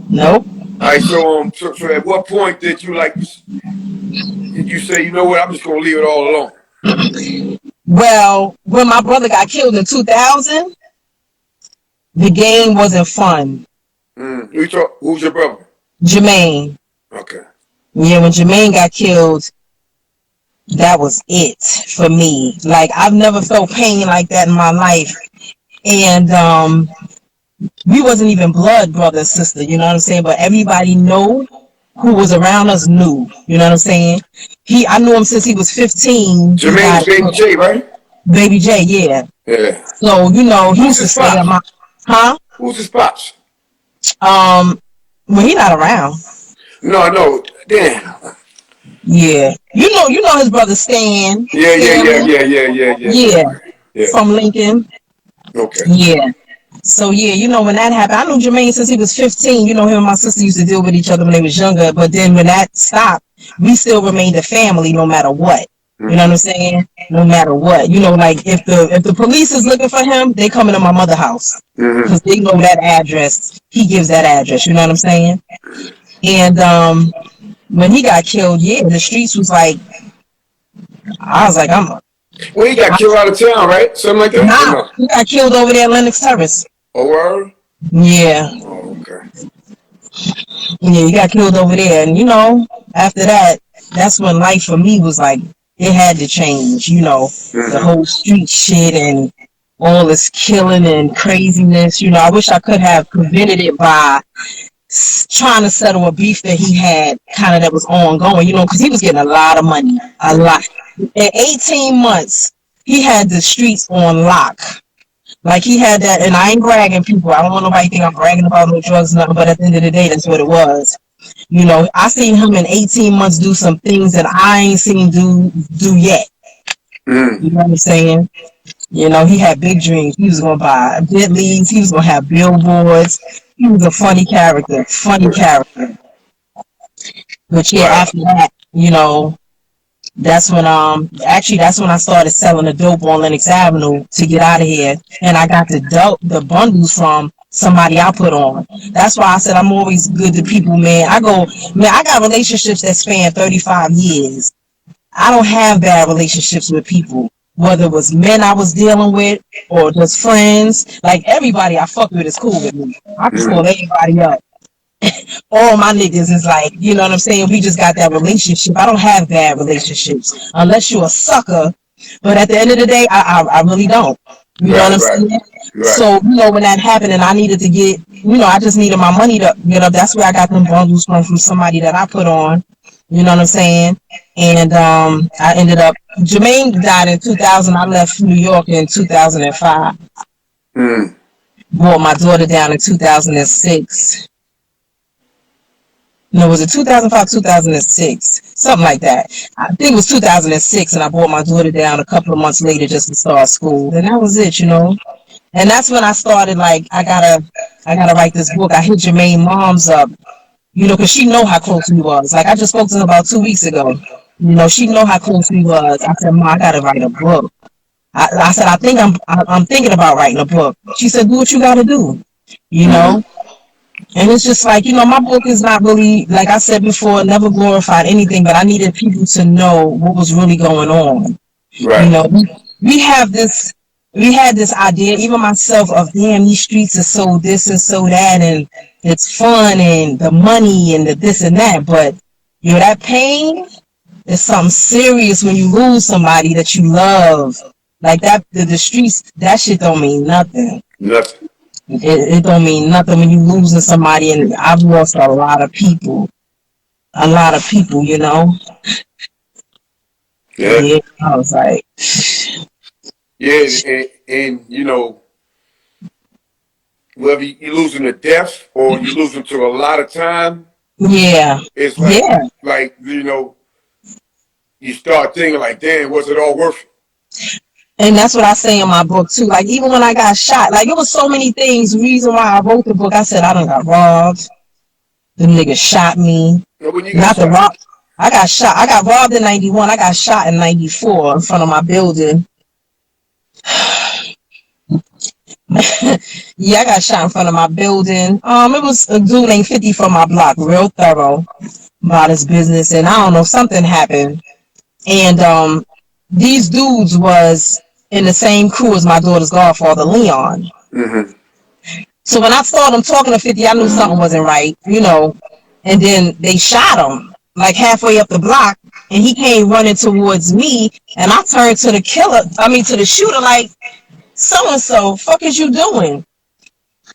S2: Nope.
S1: All right, so at what point did you like you say, you know what, I'm just gonna leave it all alone?
S2: Well, when my brother got killed in 2000, the game wasn't fun.
S1: Who's your brother?
S2: Jermaine.
S1: Okay.
S2: Yeah, when Jermaine got killed, that was it for me. Like, I've never felt pain like that in my life. And we wasn't even blood brother and sister, you know what I'm saying? But everybody know who was around us knew, you know what I'm saying? I knew him since he was 15. He
S1: Jermaine's
S2: got
S1: Baby J, right?
S2: Baby J, yeah.
S1: Yeah.
S2: So, he
S1: Who's
S2: used to
S1: his
S2: stay at
S1: pops?
S2: my, huh?
S1: Who's his pops?
S2: Um, well, he not around.
S1: No. Damn.
S2: Yeah. You know his brother Stan. Stanley.
S1: Yeah.
S2: Yeah.
S1: Yeah.
S2: From Lincoln.
S1: Okay.
S2: Yeah. So yeah, when that happened, I knew Jermaine since he was 15. Him and my sister used to deal with each other when they was younger. But then when that stopped, we still remained a family no matter what. You know what I'm saying? No matter what. Like if the police is looking for him, they come into my mother's house. Because they know that address. He gives that address, you know what I'm saying? And when he got killed, yeah, the streets was like, I was like,
S1: Well, he got killed out of town, right? Something like that? Or
S2: nah,
S1: no?
S2: he got killed over there at Lennox Terrace.
S1: Oh, word?
S2: Yeah.
S1: Oh, okay.
S2: Yeah, he got killed over there. And, after that, that's when life for me was like, it had to change, the whole street shit and all this killing and craziness. I wish I could have prevented it by trying to settle a beef that he had kind of that was ongoing, because he was getting a lot of money, a lot. In 18 months, he had the streets on lock. Like he had that, and I ain't bragging, people. I don't want nobody to think I'm bragging about no drugs, nothing. But at the end of the day, that's what it was. I seen him in 18 months do some things that I ain't seen do yet. You know what I'm saying? He had big dreams. He was gonna buy Bentleys. He was gonna have billboards. He was a funny character. But yeah,
S1: Wow.
S2: after that, that's when I started selling the dope on Lenox Avenue to get out of here, and I got the bundles from somebody I put on. That's why I said I'm always good to people, man. I got relationships that span 35 years. I don't have bad relationships with people, whether it was men I was dealing with or just friends. Like everybody I fuck with is cool with me. I can call everybody up. All my niggas is like, you know what I'm saying? We just got that relationship. I don't have bad relationships unless you're a sucker. But at the end of the day, I really don't. You know what I'm saying?
S1: Right.
S2: So, when that happened and I needed to get, I just needed my money to get up. That's where I got them bundles from somebody that I put on. You know what I'm saying? And I ended up, Jermaine died in 2000. I left New York in 2005. Brought my daughter down in 2006. No, was it 2005, 2006? Something like that. I think it was 2006, and I brought my daughter down a couple of months later just to start school. And that was it, And that's when I started, like, I gotta write this book. I hit Jermaine mom's up, because she know how close we was. Like, I just spoke to her about 2 weeks ago. She know how close we was. I said, Ma, I gotta write a book. I said, I'm thinking about writing a book. She said, do what you gotta do, And it's just like, my book is not really, like I said before, never glorified anything, but I needed people to know what was really going on.
S1: Right.
S2: We had this idea, even myself, of damn, these streets are so this and so that, and it's fun and the money and the this and that, but that pain is something serious when you lose somebody that you love. Like that, the streets, that shit don't mean nothing.
S1: Nothing.
S2: It don't mean nothing when you losing somebody, and I've lost a lot of people.
S1: Yeah.
S2: Yeah, I was like,
S1: Yeah, and whether you're losing to death or you're losing to a lot of time,
S2: yeah,
S1: it's
S2: yeah.
S1: like you start thinking like, damn, was it all worth it?
S2: And that's what I say in my book too. Like even when I got shot, like it was so many things. The reason why I wrote the book, I said I done got robbed. The nigga shot me.
S1: When you
S2: Not
S1: got
S2: the
S1: shot?
S2: rob. I got shot. I got robbed in 91. I got shot in 94 in front of my building. Yeah, I got shot in front of my building. It was a dude named 50 from my block, real thorough about his business, and I don't know, something happened. And these dudes was in the same crew as my daughter's godfather, Leon.
S1: Mm-hmm.
S2: So when I saw them talking to 50, I knew something wasn't right, you know. And then they shot him like halfway up the block, and he came running towards me, and I turned to the killer, to the shooter, like, so and so, fuck is you doing?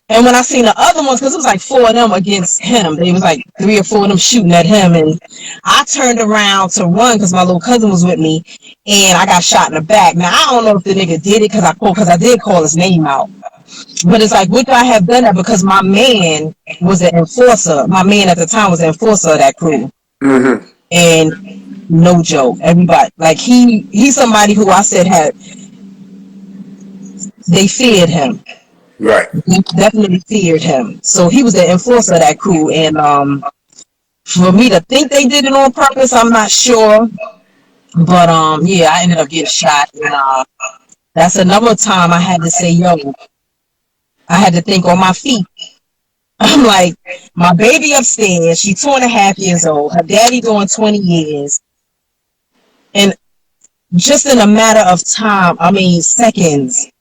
S2: And when I seen the other ones, because it was like four of them against him, there was like three or four of them shooting at him, and I turned around to run because my little cousin was with me, and I got shot in the back. Now I don't know if the nigga did it because I did call his name out, but it's like, would I have done that because my man was an enforcer? My man at the time was an enforcer of that crew,
S1: Mm-hmm.
S2: and no joke, everybody like he's somebody who I said they feared him.
S1: Right.
S2: Definitely feared him. So he was the enforcer of that crew. And for me to think they did it on purpose, I'm not sure. But yeah, I ended up getting shot. And that's another time I had to say, yo, I had to think on my feet. I'm like, my baby upstairs, she's 2.5 years old. Her daddy doing 20 years. And just in a matter of time, seconds,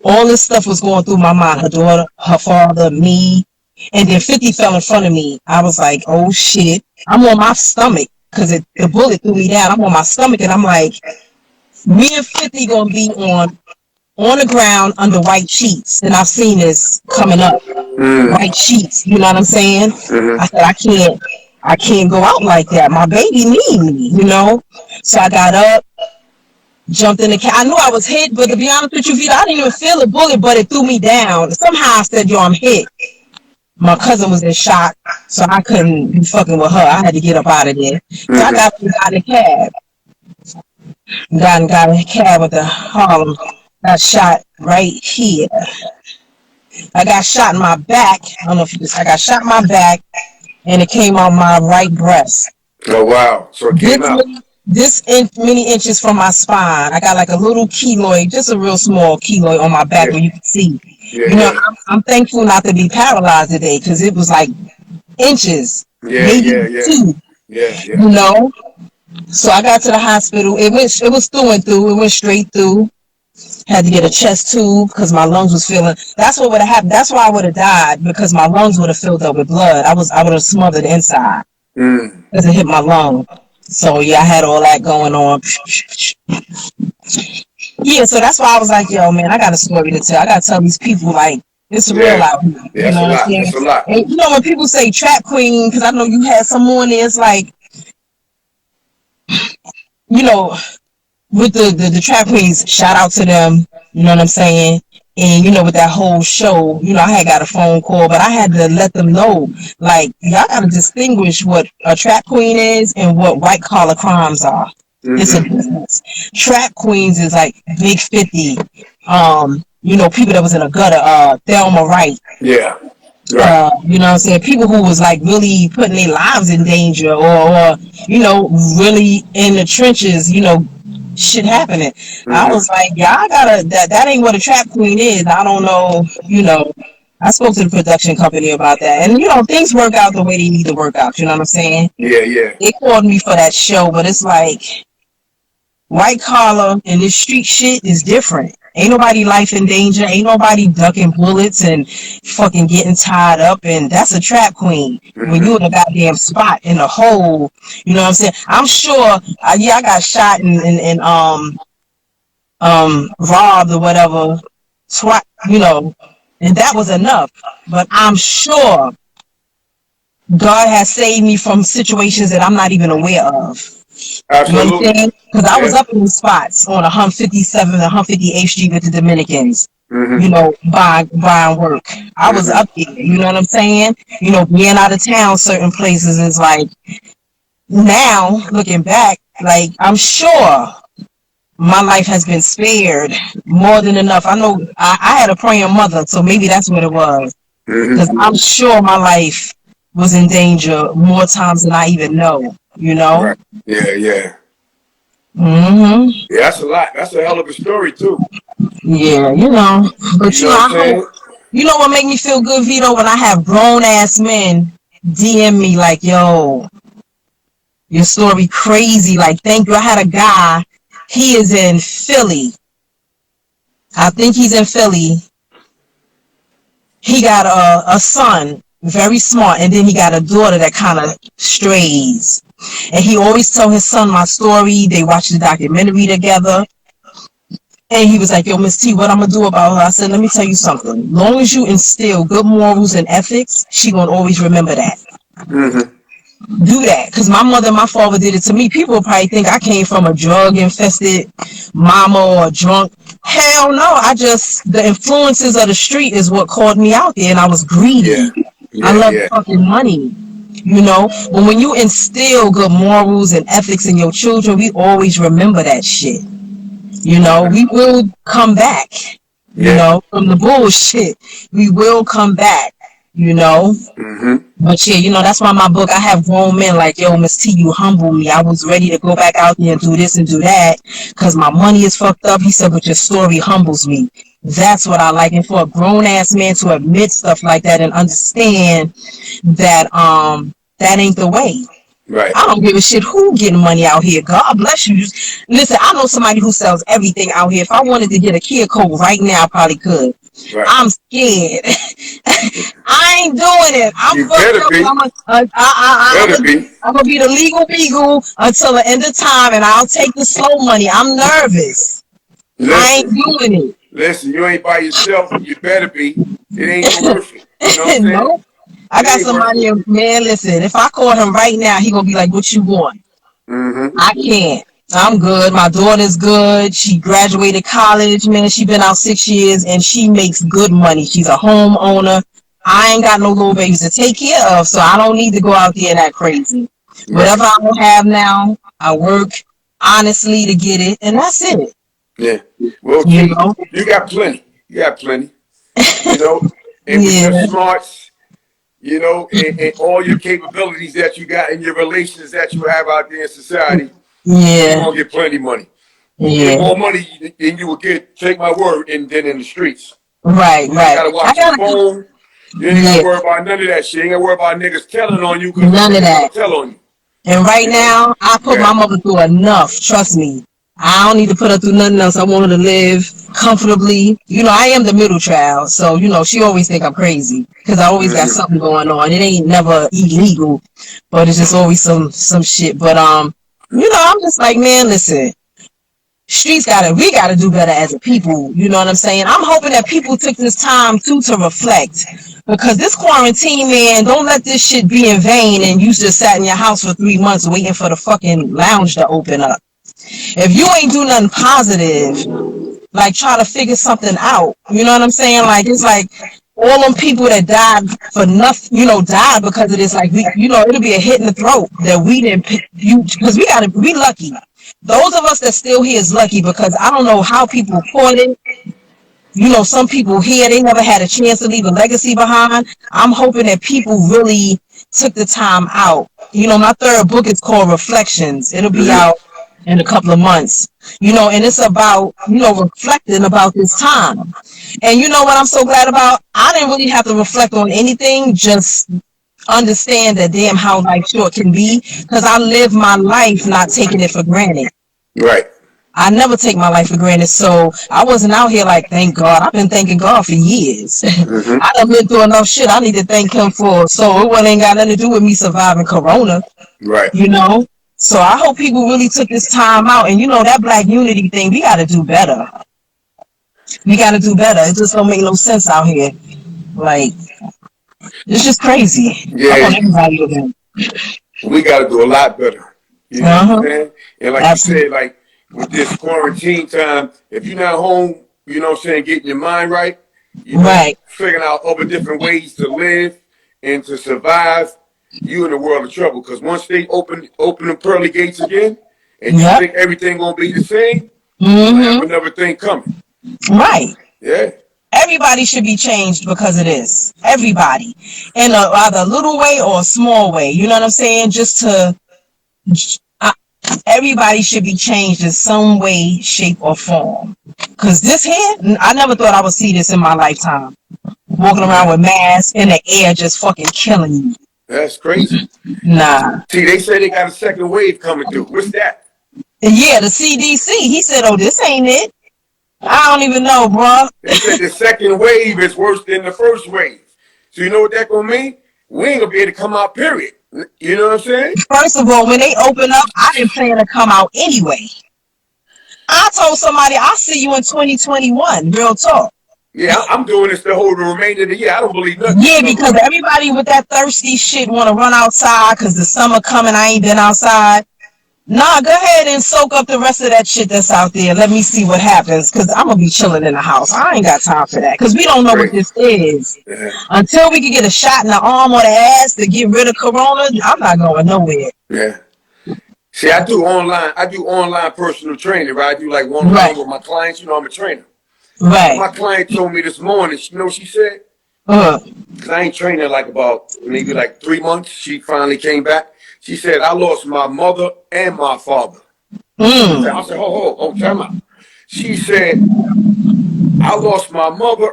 S2: all this stuff was going through my mind. Her daughter, her father, me. And then 50 fell in front of me. I was like, oh shit. I'm on my stomach because the bullet threw me down. I'm on my stomach and I'm like, me and 50 gonna be on the ground under white sheets. And I've seen this coming up. White sheets, you know what I'm saying?
S1: Mm-hmm.
S2: I said, I can't go out like that. My baby need me, you know? So I got up, jumped in the car. I knew I was hit, but to be honest with you, Vita, I didn't even feel a bullet, but it threw me down. Somehow I said, yo, I'm hit. My cousin was in shock, so I couldn't be fucking with her. I had to get up out of there. So I got in a cab. Got in a cab with the Harlem. Got shot right here. I got shot in my back. I don't know if you just, I got shot in my back, and it came on my right breast.
S1: Oh wow! So it came out.
S2: Many inches from my spine. I got like a little keloid, just a real small keloid on my back where you can see.
S1: Yeah,
S2: You know,
S1: yeah.
S2: I'm thankful not to be paralyzed today because it was like inches,
S1: Yeah,
S2: maybe
S1: yeah.
S2: two.
S1: Yeah, yeah.
S2: You know, so I got to the hospital. It was through and through. It went straight through. Had to get a chest tube because my lungs was feeling. That's what would have happened. That's why I would have died because my lungs would have filled up with blood. I would have smothered inside because it hit my lung. So yeah, I had all that going on. Yeah, so that's why I was like, yo, man, I got a story to tell. I got to tell these people, like, it's real
S1: Yeah.
S2: out here.
S1: Yeah,
S2: You
S1: that's
S2: know
S1: a
S2: what I'm
S1: lot.
S2: saying?
S1: That's a lot.
S2: And you know, when people say trap queen, because I know you had some on there, it's like, you know, with the trap queens, shout out to them. You know what I'm saying? And you know, with that whole show, you know, I had got a phone call, but I had to let them know, like, y'all got to distinguish what a trap queen is and what white collar crimes are. It's a difference. Trap queens is like Big 50, you know, people that was in a gutter, Thelma Wright.
S1: Yeah. Right.
S2: You know what I'm saying? People who was like really putting their lives in danger or you know, really in the trenches, you know, shit happening. I was like, yeah, I gotta, that ain't what a trap queen is. I don't know, you know. I spoke to the production company about that. And, you know, things work out the way they need to work out. You know what I'm saying?
S1: Yeah, yeah.
S2: They called me for that show, but it's like, white collar and this street shit is different. Ain't nobody life in danger. Ain't nobody ducking bullets and fucking getting tied up. And that's a trap queen. When you in a goddamn spot in a hole, you know what I'm saying? I'm sure, yeah, I got shot and robbed or whatever, you know, and that was enough. But I'm sure God has saved me from situations that I'm not even aware of. You know what I'm saying? Because I was up in these spots on 157 and 158th Street with the Dominicans, you know, buying work. I was up there, you know what I'm saying? You know, being out of town, certain places is like, now, looking back, like, I'm sure my life has been spared more than enough. I know I had a praying mother, so maybe that's what it was. Because I'm sure my life was in danger more times than I even know, you know?
S1: Right. Yeah, yeah.
S2: Mm-hmm.
S1: Yeah, that's a lot. That's a hell of a story too.
S2: Yeah, but
S1: You know what I'm
S2: I hope,
S1: saying?
S2: what make me feel good, Vito, when I have grown ass men DM me like, yo, your story crazy. Like, thank you. I had a guy, he is in Philly. I think he's in Philly. He got a son, very smart, and then he got a daughter that kind of strays. And he always tell his son my story. They watch the documentary together. And he was like, yo, Miss T, what I'm going to do about her? I said, let me tell you something. Long as you instill good morals and ethics, she going to always remember that.
S1: Mm-hmm.
S2: Do that. Because my mother and my father did it to me. People probably think I came from a drug-infested mama or drunk. Hell no. The influences of the street is what called me out there, and I was
S1: Yeah.
S2: greedy. I
S1: Yeah.
S2: love
S1: Yeah.
S2: fucking money. But when you instill good morals and ethics in your children, we always remember that shit. We will come back,
S1: Yeah.
S2: from the bullshit. We will come back, you know.
S1: Mm-hmm.
S2: But yeah, that's why my book, I have grown men like, yo, Miss T, you humble me. I was ready to go back out there and do this and do that because my money is fucked up. He said, but your story humbles me. That's what I like. And for a grown ass man to admit stuff like that and understand that that ain't the way.
S1: Right.
S2: I don't give a shit who getting money out here. God bless you. Listen, I know somebody who sells everything out here. If I wanted to get a Kia code right now, I probably could.
S1: Right.
S2: I'm scared. I ain't doing it. I'm
S1: You
S2: fucked
S1: better
S2: up.
S1: be.
S2: I'm
S1: Better
S2: gonna
S1: be.
S2: be the legal beagle until the end of time, and I'll take the slow money. I'm nervous. I ain't
S1: Listen.
S2: doing
S1: Listen. You ain't by yourself. You better be. It ain't even worth it. You know what I'm
S2: it.
S1: saying?
S2: Nope. I
S1: It
S2: got
S1: ain't worth
S2: somebody,
S1: it.
S2: man, listen, if I call him right now, he gonna be like, what you want?
S1: Mm-hmm.
S2: I can't. I'm good. My daughter's good. She graduated college, man. She been out 6 years and she makes good money. She's a homeowner. I ain't got no little babies to take care of, so I don't need to go out there and act crazy.
S1: Right.
S2: Whatever I don't have now, I work honestly to get it, and that's it.
S1: Yeah. Well,
S2: You
S1: T,
S2: know?
S1: you got plenty. You got plenty. You know, and with your
S2: Yeah.
S1: smarts, and all your capabilities that you got and your relations that you have out there in society, you're
S2: Yeah.
S1: gonna get plenty of money. You get
S2: Yeah.
S1: more money than you would get, take my word, than in the streets.
S2: Right,
S1: You ain't
S2: right.
S1: gotta
S2: I
S1: watch your
S2: got to,
S1: phone. You ain't gotta
S2: yeah,
S1: worry about none of that shit. You ain't gotta worry about niggas telling on you because them
S2: none of
S1: niggas gonna
S2: that.
S1: tell on you.
S2: And right
S1: You know?
S2: now, I put my
S1: Yeah.
S2: mother through enough. Trust me. I don't need to put her through nothing else. I want her to live comfortably. I am the middle child, so she always think I'm crazy because I always got
S1: Mm-hmm.
S2: something going on. It ain't never illegal, but it's just always some shit. But I'm just like, man, listen. We gotta do better as a people. You know what I'm saying? I'm hoping that people took this time too to reflect. Because this quarantine, man, don't let this shit be in vain and you just sat in your house for 3 months waiting for the fucking lounge to open up. If you ain't do nothing positive, like try to figure something out. You know what I'm saying? Like it's like all them people that died for nothing, died because of this. Like it'll be a hit in the throat that we didn't pick you because we lucky. Those of us that still here is lucky because I don't know how people caught it. Some people here, they never had a chance to leave a legacy behind. I'm hoping that people really took the time out. My third book is called Reflections. It'll be
S1: Mm-hmm.
S2: out in a couple of months. And it's about, reflecting about this time. And you know what I'm so glad about? I didn't really have to reflect on anything, just understand that damn how life short can be because I live my life not taking it for granted.
S1: Right.
S2: I never take my life for granted, so I wasn't out here like, thank God. I've been thanking God for years.
S1: Mm-hmm.
S2: I done been through enough shit I need to thank him for, so it ain't got nothing to do with me surviving Corona,
S1: Right.
S2: you know? So I hope people really took this time out, and that Black unity thing, we gotta do better. We gotta do better. It just don't make no sense out here. Like, it's just crazy. I
S1: Yeah.
S2: want everybody to win.
S1: We got to do a lot better. You know what I'm
S2: Uh-huh.
S1: saying? And like you
S2: Absolutely.
S1: said, like with this quarantine time, if you're not home, getting your mind right,
S2: Right.
S1: figuring out other different ways to live and to survive, you in a world of trouble. Because once they open the pearly gates again, and you
S2: Yep.
S1: think everything gonna be the same, you're gonna have
S2: Mm-hmm.
S1: another thing coming.
S2: Right.
S1: Yeah.
S2: Everybody should be changed because of this. Everybody. In either a little way or a small way. You know what I'm saying? Just to, everybody should be changed in some way, shape, or form. Cause this here, I never thought I would see this in my lifetime. Walking around with masks in the air, just fucking killing you.
S1: That's crazy.
S2: Nah.
S1: See, they say they got a second wave coming through. What's that?
S2: Yeah, the CDC. He said, "Oh, this ain't it." I don't even know, bro.
S1: They said the second wave is worse than the first wave. So you know what that gonna mean? We ain't gonna be able to come out, period. You know what I'm saying?
S2: First of all, when they open up, I didn't plan to come out anyway. I told somebody I'll see you in 2021. Real talk.
S1: Yeah, I'm doing this the whole remainder of the year. I don't believe nothing.
S2: Yeah, because everybody with that thirsty shit want to run outside because the summer coming. I ain't been outside. Nah, go ahead and soak up the rest of that shit that's out there. Let me see what happens, because I'm going to be chilling in the house. I ain't got time for that, because we don't know what this is.
S1: Yeah.
S2: Until we can get a shot in the arm or the ass to get rid of corona, I'm not going nowhere.
S1: Yeah. See, I do online personal training, right? I do like one-on-one with my clients. You know, I'm a trainer.
S2: Right.
S1: My client told me this morning, you know what she said? Because I ain't trained her like about maybe like 3 months. She finally came back. She said, I lost my mother and my father. I said, time out. She said, I lost my mother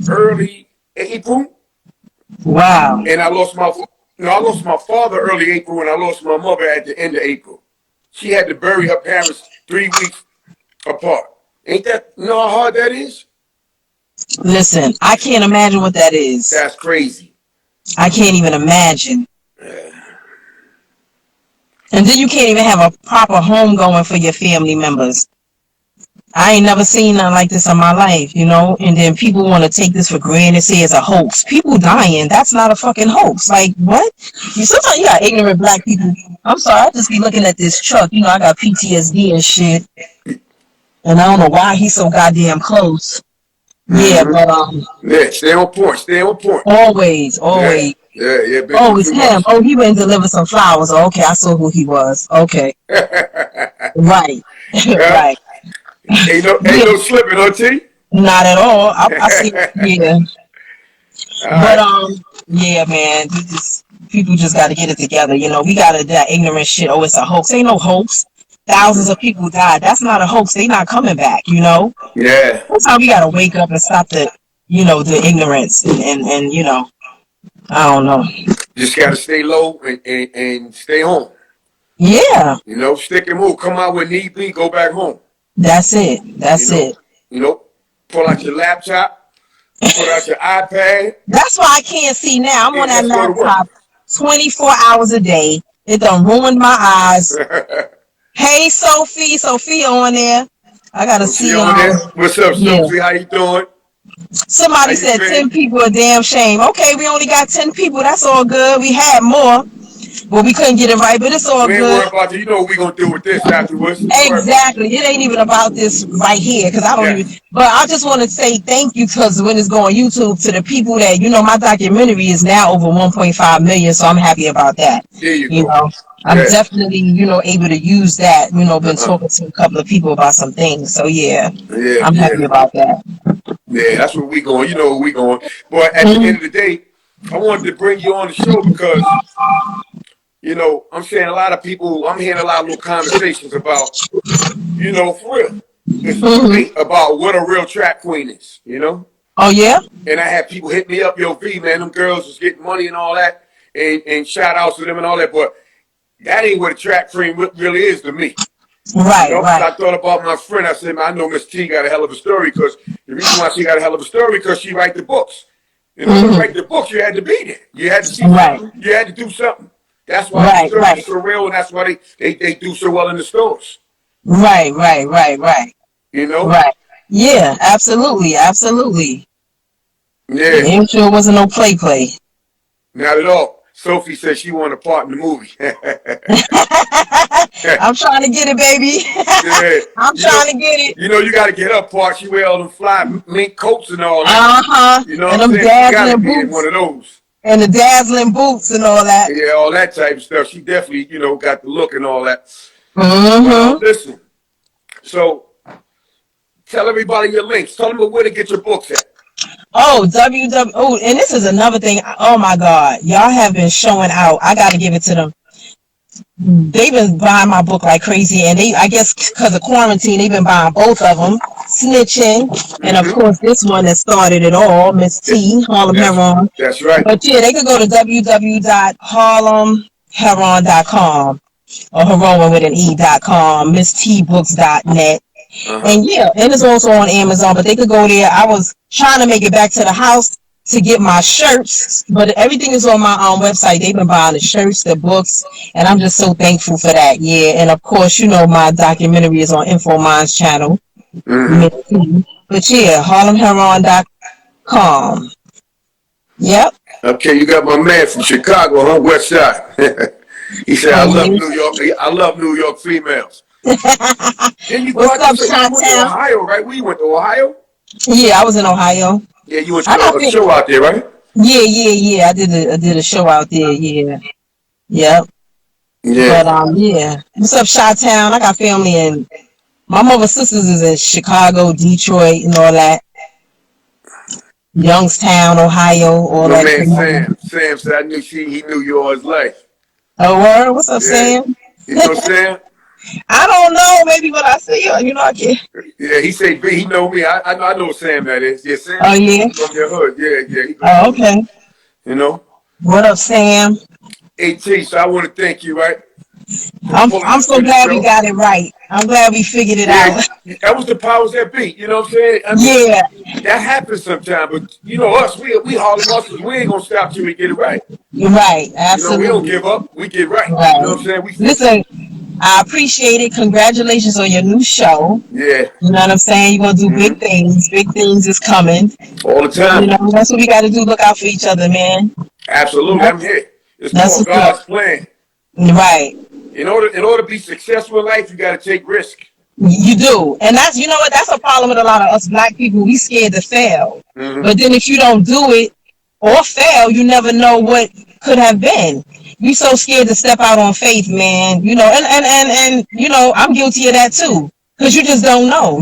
S1: early April.
S2: Wow.
S1: And I lost my father early April, and I lost my mother at the end of April. She had to bury her parents 3 weeks apart. Ain't that, you know how hard that is?
S2: Listen, I can't imagine what that is.
S1: That's crazy.
S2: I can't even imagine. And then you can't even have a proper home going for your family members. I ain't never seen nothing like this in my life, you know? And then people want to take this for granted, say it's a hoax. People dying, that's not a fucking hoax. Like, what? Sometimes you got ignorant black people. I'm sorry, I just be looking at this truck. You know, I got PTSD and shit. And I don't know why he's so goddamn close. Yeah, but
S1: yeah, stay on point.
S2: Always.
S1: Yeah.
S2: Oh, it's him. Oh, he went and delivered some flowers. Oh, okay, I saw who he was. Okay. Right. Right.
S1: Ain't no slipping, huh, T?
S2: Not at all. I see. Yeah.
S1: All
S2: but yeah, man. People just got to get it together. You know, we got to that ignorant shit. Oh, it's a hoax. Ain't no hoax. Thousands of people died. That's not a hoax. They not coming back. You know.
S1: Yeah.
S2: That's how we got to wake up and stop the ignorance and you know. I don't know.
S1: Just got to stay low and stay home.
S2: Yeah.
S1: You know, stick and move. Come out when need be. Go back home.
S2: That's it.
S1: You know, pull out your laptop. Pull out your iPad.
S2: That's why I can't see now. I'm on that laptop 24 hours a day. It done ruined my eyes. Hey, Sophia on there. I gotta see you
S1: on there. What's up, Sophie? How you doing?
S2: Somebody said 10 people a damn shame. Okay, we only got 10 people. That's all good. We had more, but we couldn't get it right. But it's all good.
S1: We ain't worried about it. You know what we gonna do with this afterwards.
S2: Exactly. It ain't even about this right here because I don't even. But I just want to say thank you because when it's going YouTube to the people that my documentary is now over 1.5 million. So I'm happy about that.
S1: There you go.
S2: Know, I'm definitely able to use that. Been talking to a couple of people about some things. So I'm happy about that.
S1: Yeah, that's where we going. You know where we going. But at the end of the day, I wanted to bring you on the show because, I'm saying a lot of people, I'm hearing a lot of little conversations about, for real. It's debate about what a real track queen is,
S2: Oh, yeah?
S1: And I had people hit me up, V, man, them girls was getting money and all that, and shout outs to them and all that, but that ain't what a track queen really is to me.
S2: Right.
S1: I thought about my friend. I said, man, I know Miss T got a hell of a story because the reason why she got a hell of a story because she write the books. In order to write the books, you had to be there. You had to see something. You had to do something. That's why the story is so real, and that's why they do so well in the stores.
S2: Right.
S1: You know?
S2: Right. Yeah, absolutely.
S1: Yeah.
S2: It sure wasn't no play.
S1: Not at all. Sophie said she wanted a part in the movie.
S2: I'm trying to get it, baby. I'm trying to get it.
S1: You got to get her part. She wear all them fly mink coats and all that. You know
S2: and
S1: what I'm saying? She got to
S2: be
S1: in one of those.
S2: And the dazzling boots and all that.
S1: Yeah, all that type of stuff. She definitely, got the look and all that. Listen, so tell everybody your links. Tell them where to get your books at.
S2: Oh, and this is another thing. Oh my God, y'all have been showing out. I got to give it to them. they've been buying my book like crazy, and I guess because of quarantine, they've been buying both of them. Snitching, and of course this one that started it all, Miss T, Harlem Heron.
S1: That's right.
S2: But yeah, they could go to www.harlemheron.com or heroin with an e.com, misstbooks.net. And yeah, and it's also on Amazon, but they could go there. I was trying to make it back to the house to get my shirts, but everything is on my website. They've been buying the shirts, the books, and I'm just so thankful for that. Yeah, and of course, my documentary is on InfoMind's channel. But yeah, harlemheron.com. Yep.
S1: Okay, you got my man from Chicago, huh? West Side. He said, I love New York. I love New York females. Then you
S2: What's up,
S1: you went to Ohio, right? We went to Ohio?
S2: Yeah, I was in Ohio.
S1: Yeah, you went to a show out there, right?
S2: Yeah. I did a show out there, yeah. Yep.
S1: Yeah.
S2: But yeah. What's up, Chi-Town? I got family in my mother's sisters is in Chicago, Detroit, and all that. Youngstown, Ohio, all
S1: My
S2: that.
S1: man Sam said I knew he knew you all his life.
S2: Oh, word? What's up, Sam?
S1: You know Sam?
S2: I don't know. Maybe when I see you, I can't.
S1: Yeah, he say B. He know me. I know Sam that is. Yeah, Sam.
S2: Oh yeah.
S1: From your hood. Yeah.
S2: Oh, okay.
S1: You know.
S2: What up, Sam?
S1: AT. So I want to thank you, right?
S2: I'm so glad we got it right. I'm glad we figured it out.
S1: That was the powers that be. You know what I'm saying? That happens sometimes, but us, we Harlem Hustlers, we ain't gonna stop till we get it right.
S2: Right, absolutely.
S1: We don't give up. We get right. You know what I'm saying?
S2: Listen, I appreciate it. Congratulations on your new show.
S1: Yeah.
S2: You know what I'm saying? You're gonna do big things. Big things is coming.
S1: All the time.
S2: That's what we got to do. Look out for each other, man.
S1: Absolutely. I'm here. It's called God's plan.
S2: Right.
S1: In order to be successful in life, you got to take risk.
S2: You do, and that's that's a problem with a lot of us black people. We scared to fail, but then if you don't do it or fail, you never know what could have been. You so scared to step out on faith, man. And I'm guilty of that too, because you just don't know.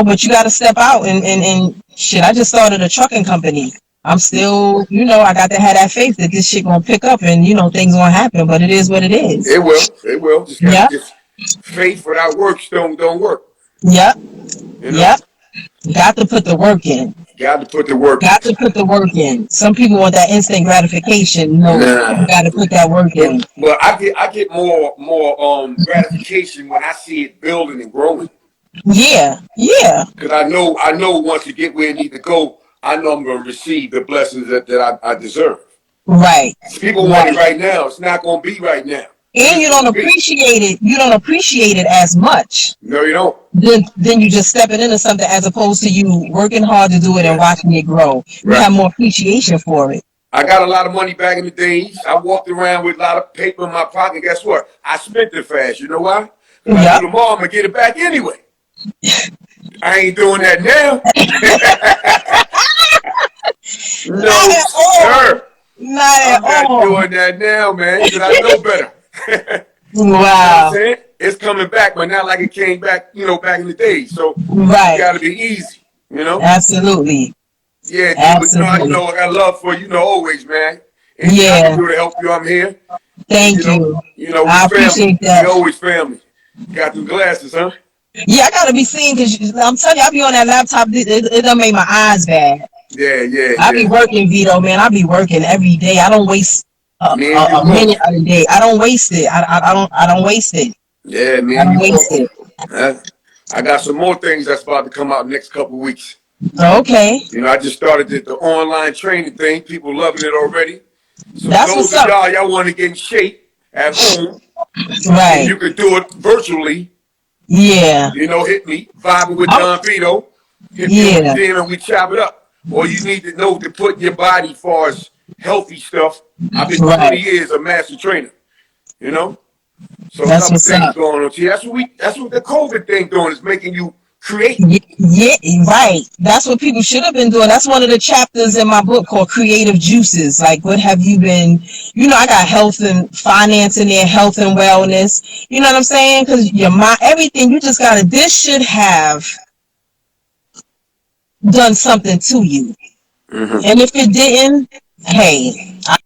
S2: But you got to step out and shit. I just started a trucking company. I'm still, I got to have that faith that this shit gonna pick up and things gonna happen. But it is what it is.
S1: It will. Just faith without works don't work.
S2: Yep. Yep. Got to put the work in. Got to put the work in. Some people want that instant gratification. No, you got to put that work in.
S1: Well, I get more gratification when I see it building and growing.
S2: Yeah.
S1: Because I know once you get where you need to go, I know I'm going to receive the blessings that I deserve.
S2: Right.
S1: People want it right now. It's not going to be right now.
S2: And you don't appreciate it. You don't appreciate it as much.
S1: No, you don't.
S2: Then you just stepping into something as opposed to you working hard to do it and watching it grow. You have more appreciation for it.
S1: I got a lot of money back in the days. I walked around with a lot of paper in my pocket. Guess what? I spent it fast. You know why? Because I knew tomorrow I'm going to get it back anyway. I ain't doing that now. No, sir.
S2: I'm
S1: not doing that now, man, because I know better.
S2: Wow.
S1: You know what I'm saying? It's coming back, but not like it came back, back in the day. So it got to be easy,
S2: Absolutely.
S1: Yeah, absolutely. I got love for you, always, man. Anything I can do to help you, I'm here.
S2: Thank you.
S1: I appreciate that. We always family. Got them glasses, huh?
S2: Yeah, I gotta be seen because I'm telling you, I be on that laptop. It done make my eyes bad.
S1: Yeah.
S2: I be working, Vito, man. I be working every day. I don't waste a minute of the day. I don't waste it. I don't waste it.
S1: Yeah, man.
S2: I don't waste it.
S1: I got some more things that's about to come out next couple of weeks.
S2: Okay.
S1: I just started the online training thing. People loving it already. So
S2: that's
S1: those of y'all want to get in shape at home,
S2: right?
S1: You could do it virtually.
S2: Yeah.
S1: Hit me, vibing with Don Vito. Hit me on the gym and we chop it up. Or you need to know to put in your body as far as healthy stuff. I've been 20 years a master trainer. So
S2: that's what's
S1: things going on. See, that's what the COVID thing doing is making you create.
S2: Yeah, right. That's what people should have been doing. That's one of the chapters in my book called Creative Juices. Like, what have you been, I got health and finance in there, health and wellness. You know what I'm saying? Because your mind, everything, you just got to, this should have done something to you. And if it didn't, hey, I